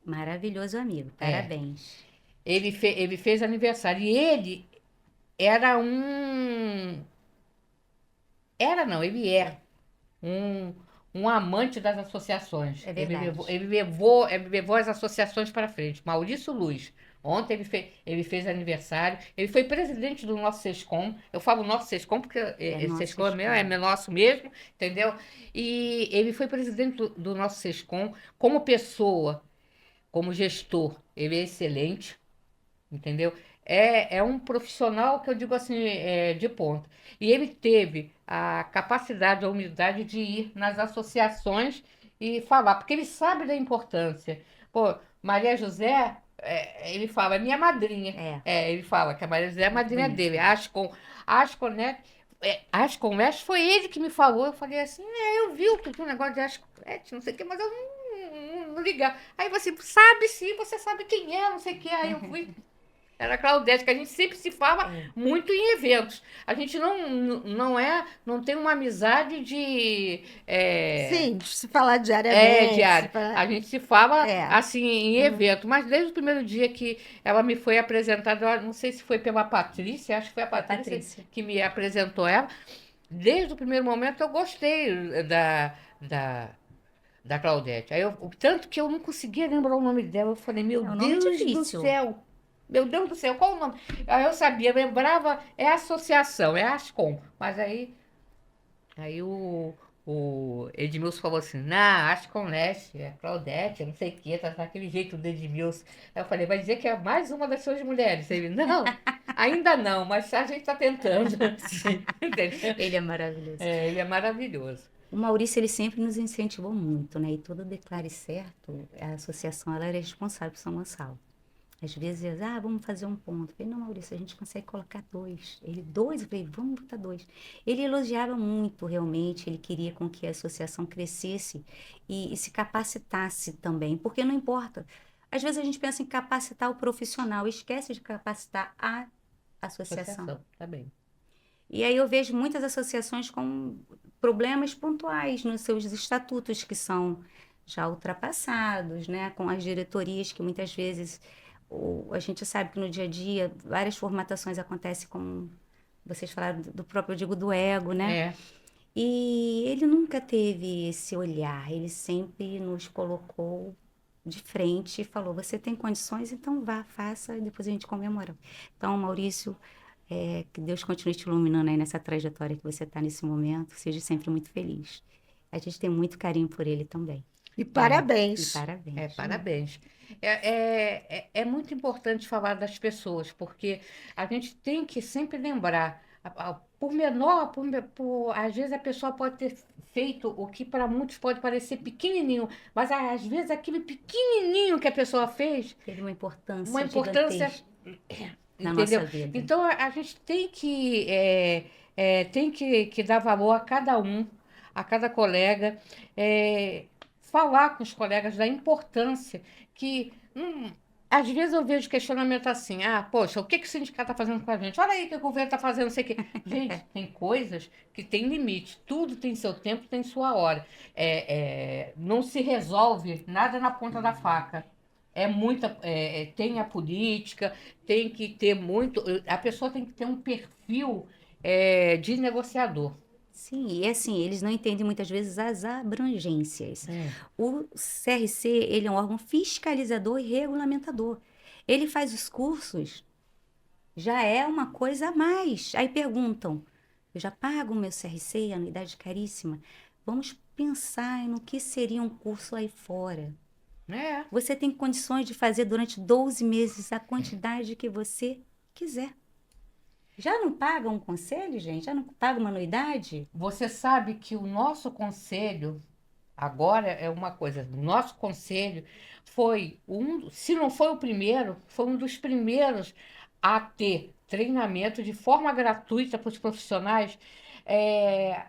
Maravilhoso amigo, É. parabéns. Ele fez aniversário e ele era um. Era não, ele é um amante das associações. É verdade. Ele levou as associações para frente. Maurício Luz. Ontem ele fez aniversário. Ele foi presidente do nosso SESCOM. Eu falo nosso SESCOM porque nosso SESCOM é meu, SESCOM. é nosso mesmo, entendeu? E ele foi presidente do nosso SESCOM. Como pessoa, como gestor, ele é excelente, entendeu? É um profissional que eu digo assim, de ponta. E ele teve a capacidade, a humildade de ir nas associações e falar, porque ele sabe da importância. Pô, Maria José, ele fala, é minha madrinha. Ele fala que a Maria José é a madrinha bonito. dele. Ascom, né? Ascom West foi ele que me falou. Eu falei assim, eu vi que tinha um negócio de Ascom West, não sei o que, mas eu não ligar. Aí você sabe sim, você sabe quem é, não sei o que. Aí eu fui. Era a Claudete, que a gente sempre se fala muito em eventos. A gente não tem uma amizade de. Sim, de se falar diariamente. Diária. A gente se fala É. assim em evento, mas desde o primeiro dia que ela me foi apresentada, eu não sei se foi pela Patrícia, acho que foi a Patrícia que me apresentou ela. Desde o primeiro momento eu gostei da Claudete. Tanto que eu não conseguia lembrar o nome dela. Eu falei, meu um nome Deus do difícil. céu. Meu Deus do céu, qual o nome? Aí eu sabia, lembrava, é associação, é Ascom. Mas aí o Edmilson falou assim, não, Ascom Leste, é Claudete, não sei o que, tá daquele jeito do Edmilson. Aí eu falei, vai dizer que é mais uma das suas mulheres? Ele, não, ainda não, mas a gente tá tentando. Entendeu? Ele é maravilhoso. Ele é maravilhoso. O Maurício, ele sempre nos incentivou muito, né? E todo Declare Certo, a associação, ela era responsável por São Gonçalo. Às vezes, vamos fazer um ponto. Eu falei, não, Maurício, a gente consegue colocar 2. Ele, 2? Eu falei, vamos botar 2. Ele elogiava muito, realmente, ele queria com que a associação crescesse e se capacitasse também, porque não importa. Às vezes a gente pensa em capacitar o profissional, esquece de capacitar a associação. Tá bem. E aí eu vejo muitas associações com problemas pontuais nos seus estatutos, que são já ultrapassados, né? Com as diretorias que muitas vezes... A gente sabe que no dia a dia várias formatações acontecem, como vocês falaram do próprio, eu digo, do ego, né? E ele nunca teve esse olhar, ele sempre nos colocou de frente e falou, você tem condições, então vá, faça, e depois a gente comemora. Então, Maurício, que Deus continue te iluminando aí nessa trajetória que você está nesse momento, seja sempre muito feliz. A gente tem muito carinho por ele também. E parabéns. Parabéns. Parabéns. É muito importante falar das pessoas, porque a gente tem que sempre lembrar, por menor, às vezes a pessoa pode ter feito o que para muitos pode parecer pequenininho, mas às vezes aquele pequenininho que a pessoa fez teve uma importância gigantesca na entendeu? nossa vida. Então a gente tem que dar valor a cada um, a cada colega, falar com os colegas da importância que às vezes eu vejo questionamento assim, poxa, o que o sindicato está fazendo com a gente? Olha aí o que o governo está fazendo, não sei o quê. Gente, tem coisas que têm limite, tudo tem seu tempo, tem sua hora. Não se resolve nada na ponta da faca. Tem a política, tem que ter a pessoa tem que ter um perfil de negociador. Sim, e assim, eles não entendem muitas vezes as abrangências. O CRC, ele é um órgão fiscalizador e regulamentador. Ele faz os cursos já é uma coisa a mais. Aí perguntam, eu já pago o meu CRC, anuidade caríssima. Vamos pensar no que seria um curso aí fora. É. Você tem condições de fazer durante 12 meses a quantidade que você quiser. Já não paga um conselho, gente? Já não paga uma anuidade? Você sabe que o nosso conselho, agora é uma coisa, o nosso conselho foi se não foi o primeiro, foi um dos primeiros a ter treinamento de forma gratuita para os profissionais. É,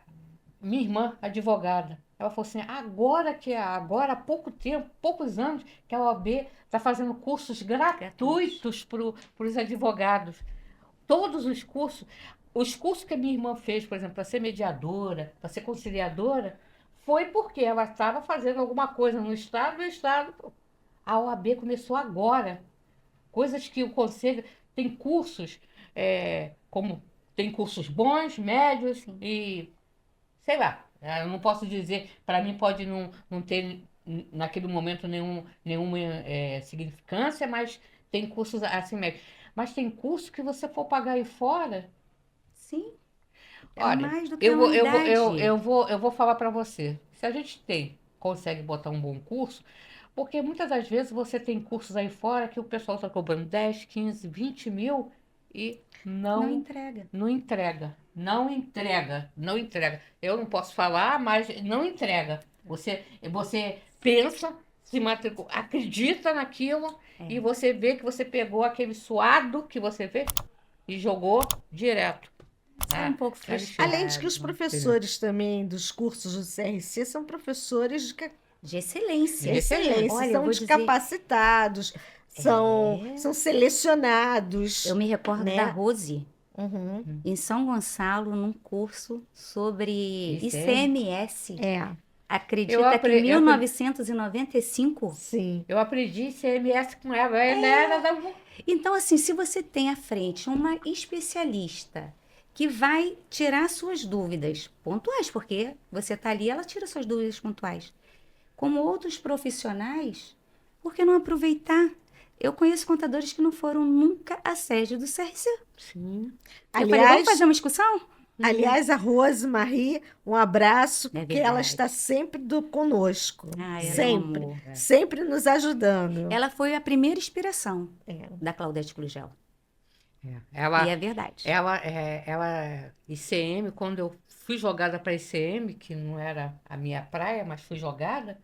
minha irmã, advogada, ela falou assim, agora há pouco tempo, poucos anos, que a OAB está fazendo cursos gratuitos para os advogados. Todos os cursos que a minha irmã fez, por exemplo, para ser mediadora, para ser conciliadora, foi porque ela estava fazendo alguma coisa no Estado, e o Estado, a OAB começou agora. Coisas que o Conselho tem cursos, como tem cursos bons, médios Sim. e, sei lá, eu não posso dizer, para mim pode não ter naquele momento nenhuma significância, mas tem cursos assim médios. Mas tem curso que você for pagar aí fora. Sim, é Olha, mais do que a anuidade. eu vou falar para você. Se a gente consegue botar um bom curso, porque muitas das vezes você tem cursos aí fora que o pessoal está cobrando 10, 15, 20 mil e Não entrega. não entrega. Não entrega. Não entrega. Eu não posso falar, mas não entrega. Você pensa, se matricula, acredita naquilo e você vê que você pegou aquele suado que você vê e jogou direto. Sai um pouco Sabe, frustrado. Além de que os professores também dos cursos do CRC são professores De excelência. De excelência, Olha, eu são vou dizer, descapacitados, são selecionados. eu me recordo né? da Rose, Uhum. em São Gonçalo, num curso sobre ICM. ICMS. É, Acredita que em 1995? sim. Eu aprendi CMS com ela. Ela era da. Então, assim, se você tem à frente uma especialista que vai tirar suas dúvidas pontuais, porque você está ali, ela tira suas dúvidas pontuais, como outros profissionais, por que não aproveitar? Eu conheço contadores que não foram nunca à sede do CRC. Sim. Eu falei, vamos fazer uma discussão? Aliás, a Rose Marie, um abraço, É porque ela verdade. está sempre conosco. Ah, ela é um sempre. amor. Sempre nos ajudando. Ela foi a primeira inspiração É. da Claudete Clugel. Ela, E é verdade. ICM, quando eu fui jogada para ICM, que não era a minha praia, mas fui jogada,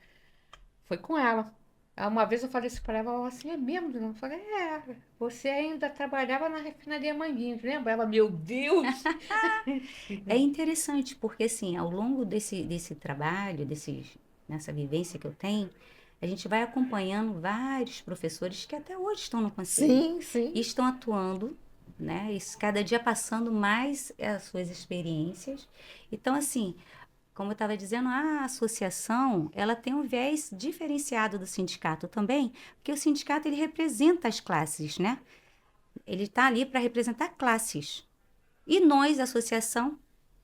foi com ela. Uma vez eu falei isso para ela assim, é mesmo, Dona? Eu falei, você ainda trabalhava na refinaria Manguinhos, lembra? Ela, meu Deus! É interessante, porque assim, ao longo desse trabalho, nessa vivência que eu tenho, a gente vai acompanhando vários professores que até hoje estão no conselho. Sim, sim. E estão atuando, né? E cada dia passando mais as suas experiências. Então, assim, como eu estava dizendo, a associação, ela tem um viés diferenciado do sindicato também, porque o sindicato, ele representa as classes, né? Ele está ali para representar classes. E nós, a associação,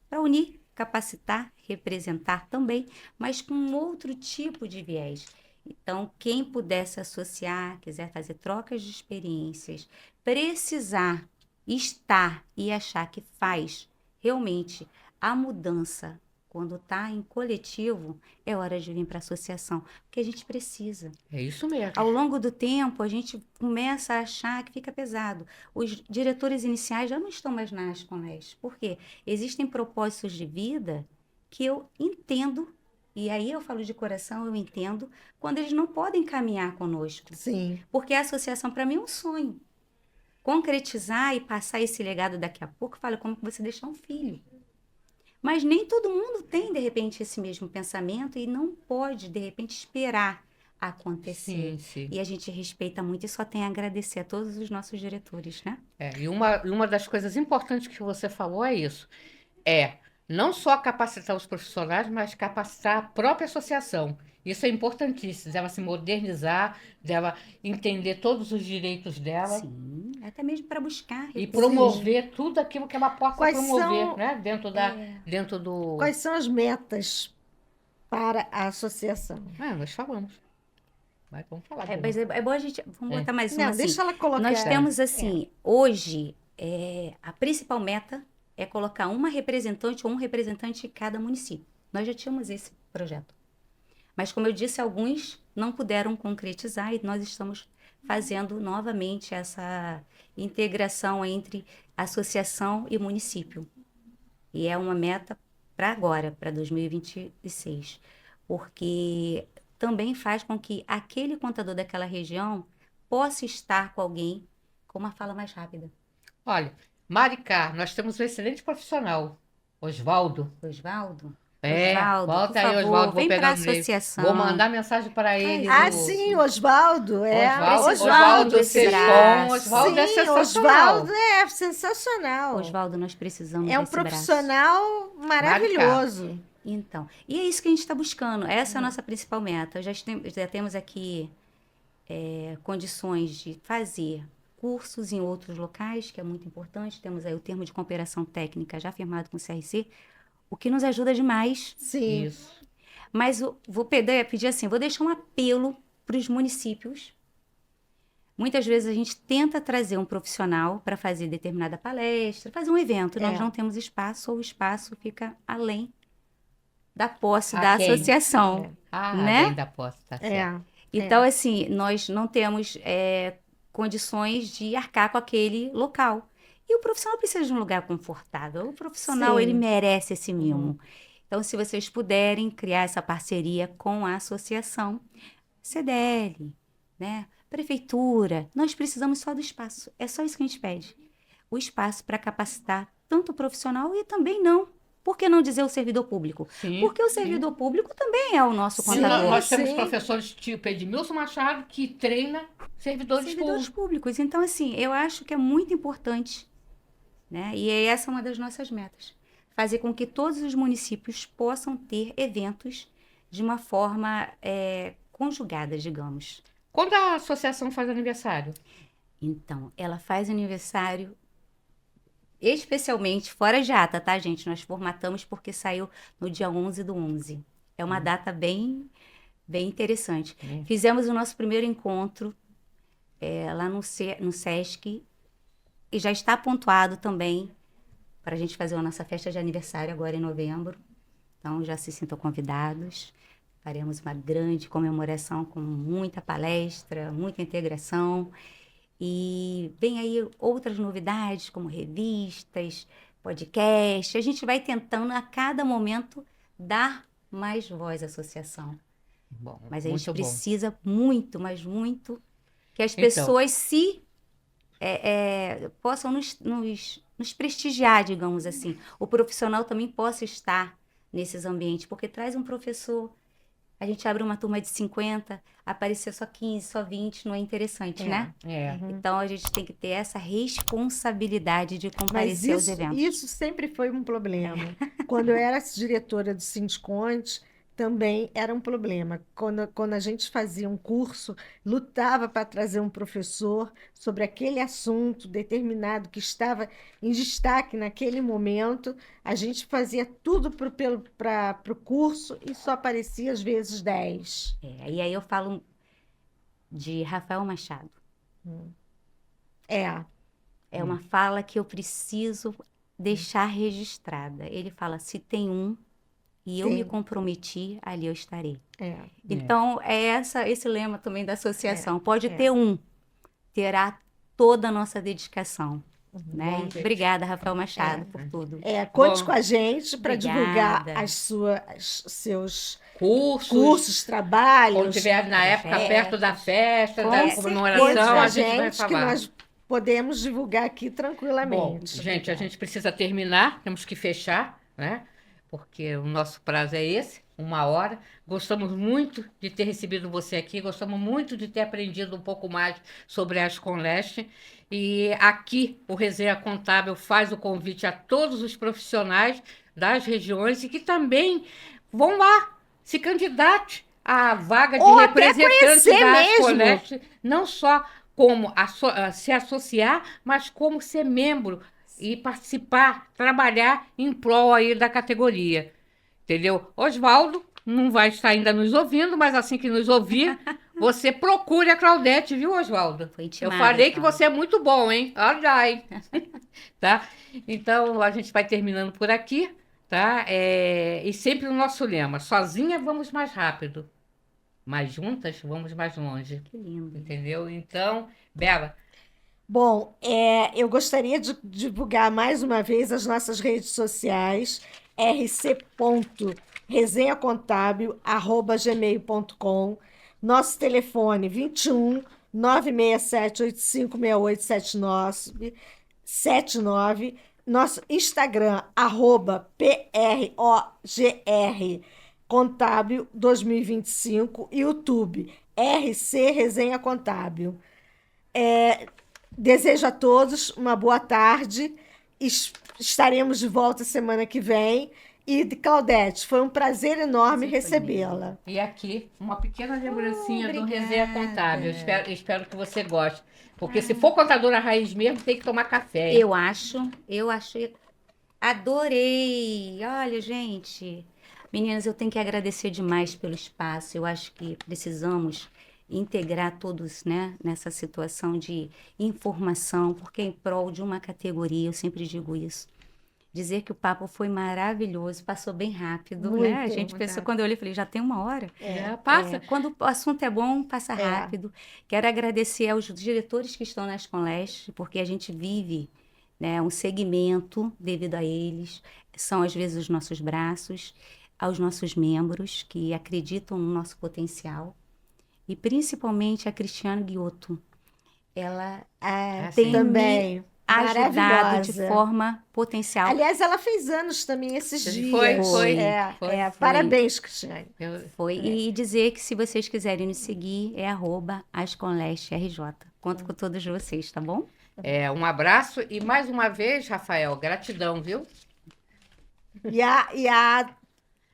para unir, capacitar, representar também, mas com outro tipo de viés. Então, quem puder se associar, quiser fazer trocas de experiências, precisar estar e achar que faz realmente a mudança quando está em coletivo, é hora de vir para a associação, porque a gente precisa. É isso mesmo. Ao longo do tempo, a gente começa a achar que fica pesado. Os diretores iniciais já não estão mais nas Conés. Por quê? Existem propósitos de vida que eu entendo, e aí eu falo de coração, eu entendo, quando eles não podem caminhar conosco. Sim. Porque a associação, para mim, é um sonho. Concretizar e passar esse legado daqui a pouco, fala como você deixar um filho. Mas nem todo mundo tem, de repente, esse mesmo pensamento e não pode, de repente, esperar acontecer. Sim, sim. E a gente respeita muito e só tem a agradecer a todos os nossos diretores, né? E uma das coisas importantes que você falou é isso. Não só capacitar os profissionais, mas capacitar a própria associação. Isso é importantíssimo, dela se modernizar, dela entender todos os direitos dela. Sim, até mesmo para buscar E recursos. promover tudo aquilo que ela possa Quais promover, são- né? Dentro do. Quais são as metas para a associação? Nós falamos. Mas vamos falar. Mas é bom a gente. Vamos botar mais uma Não, assim. deixa ela colocar. Nós temos assim, hoje, a principal meta é colocar uma representante ou um representante em cada município. Nós já tínhamos esse projeto. Mas, como eu disse, alguns não puderam concretizar e nós estamos fazendo novamente essa integração entre associação e município. E é uma meta para agora, para 2026, porque também faz com que aquele contador daquela região possa estar com alguém com uma fala mais rápida. Olha, Maricá, nós temos um excelente profissional, Oswaldo. Oswaldo? Volta por aí, favor, Oswaldo, vou vem para pegar a o e-mail. associação. Vou mandar mensagem para ele. Ah, no- sim, Oswaldo. Oswaldo esse Sescon, braço. Oswaldo é Sim, sensacional. Oswaldo é sensacional. Oswaldo, nós precisamos É um desse braço. profissional maravilhoso. Então, e é isso que a gente está buscando. Essa é a nossa principal meta. Já temos aqui condições de fazer cursos em outros locais, que é muito importante. Temos aí o termo de cooperação técnica já firmado com o CRC, o que nos ajuda demais. Sim. Isso. Mas vou pedir assim, vou deixar um apelo para os municípios. Muitas vezes a gente tenta trazer um profissional para fazer determinada palestra, fazer um evento. Nós não temos espaço ou o espaço fica além da posse da Aquém. associação. né? Além da posse, tá certo. Então, assim, nós não temos condições de arcar com aquele local. E o profissional precisa de um lugar confortável. O profissional, Sim. ele merece esse mimo. Então, se vocês puderem criar essa parceria com a associação, CDL, né? Prefeitura, nós precisamos só do espaço. É só isso que a gente pede. O espaço para capacitar tanto o profissional e também não. Por que não dizer o servidor público? Sim, Porque o servidor público também é o nosso Sim, contador. nós temos Sim. professores tipo Edmilson Machado que treina servidores Servidores públicos. públicos. Então, assim, eu acho que é muito importante, né? E essa é uma das nossas metas. Fazer com que todos os municípios possam ter eventos de uma forma conjugada, digamos. Quando a associação faz aniversário? Então, ela faz aniversário especialmente fora de ata, tá, gente? Nós formatamos porque saiu no dia 11/11. É uma data bem, bem interessante. Fizemos o nosso primeiro encontro lá no Sesc e já está pontuado também para a gente fazer a nossa festa de aniversário agora em novembro. Então, já se sintam convidados. Faremos uma grande comemoração com muita palestra, muita integração. E vem aí outras novidades, como revistas, podcast. A gente vai tentando, a cada momento, dar mais voz à associação. Bom, Mas a muito gente bom. precisa muito, mas muito, que as Então. pessoas possam nos prestigiar, digamos assim. O profissional também possa estar nesses ambientes, porque traz um professor. A gente abre uma turma de 50, aparecer só 15, só 20, não é interessante, né? Então, a gente tem que ter essa responsabilidade de Mas comparecer aos isso, eventos. isso sempre foi um problema. Quando eu era diretora do Sindconte, também era um problema. Quando a gente fazia um curso, lutava para trazer um professor sobre aquele assunto determinado que estava em destaque naquele momento, a gente fazia tudo para o curso e só aparecia às vezes 10. E aí eu falo de Rafael Machado. É uma fala que eu preciso deixar registrada. Ele fala, se tem um e eu me comprometi, ali eu estarei. Então, é esse lema também da associação. Pode ter um, terá toda a nossa dedicação. Né? Bom, obrigada, Rafael Machado, por tudo. Conte Bom, com a gente para divulgar obrigada. seus Cursos, quando trabalhos. tiver na época perto da festa, Com da certeza. Conte comemoração, com a gente vai que falar. nós podemos divulgar aqui Bom, tranquilamente. gente, a gente precisa terminar, temos que fechar, né? Porque o nosso prazo é esse, 1 hora. Gostamos muito de ter recebido você aqui, gostamos muito de ter aprendido um pouco mais sobre a Asconleste. E aqui o Resenha Contábil faz o convite a todos os profissionais das regiões e que também vão lá, se candidate à vaga de Ou até representante conhecer da mesmo. Asconleste, não só como se associar, mas como ser membro e participar, trabalhar em prol aí da categoria. Entendeu? Oswaldo não vai estar ainda nos ouvindo, mas assim que nos ouvir, você procure a Claudete, viu, Oswaldo? Foi Eu intimada, falei que Cláudia. você é muito bom, hein? Olha aí. Tá? Então, a gente vai terminando por aqui, tá? E sempre o nosso lema: sozinha vamos mais rápido, mas juntas vamos mais longe. Que lindo. Entendeu? Então, Bela, Bom, eu gostaria de divulgar mais uma vez as nossas redes sociais, rc.resenhacontábil@gmail.com, nosso telefone 21 967 856879, 79, nosso Instagram, @PROGR Contábil 2025, YouTube, RC Resenha Contábil. Desejo a todos uma boa tarde. Estaremos de volta semana que vem. E, Claudete, foi um prazer enorme Prazer foi recebê-la. e aqui uma pequena lembrancinha do Obrigada. Resenha Contábil. Espero que você goste. Porque se for contadora raiz mesmo, tem que tomar café. Hein? Eu acho, adorei. Olha, gente, meninas, eu tenho que agradecer demais pelo espaço. Eu acho que precisamos integrar todos, né, nessa situação de informação, porque é em prol de uma categoria, eu sempre digo isso. Dizer que o papo foi maravilhoso, passou bem rápido, né? A Muito, gente muito pensou, rápido. quando eu olhei, falei, já tem 1 hora. Já passa. Quando o assunto é bom, passa rápido. Quero agradecer aos diretores que estão na Esconleste, porque a gente vive, né, um segmento devido a eles. São, às vezes, os nossos braços, aos nossos membros que acreditam no nosso potencial. E, principalmente, a Cristiane Guiotto. Ela tem Também. me ajudado de Maravilhosa. forma potencial. Aliás, ela fez anos também esses dias. Foi. Parabéns, Cristiane. E dizer que se vocês quiserem nos seguir, é @asconleste_rj. Conto com todos vocês, tá bom? Um abraço e mais uma vez, Rafael, gratidão, viu? E a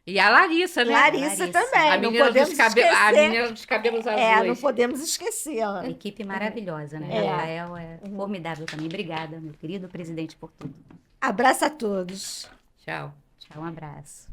E a Larissa, né? Larissa também. A Não menina, podemos a esquecer. menina dos cabelos azuis. Não podemos esquecê-la. Equipe maravilhosa, né? Rafael é formidável também. Obrigada, meu querido presidente, por tudo. Abraço a todos. Tchau. Tchau, um abraço.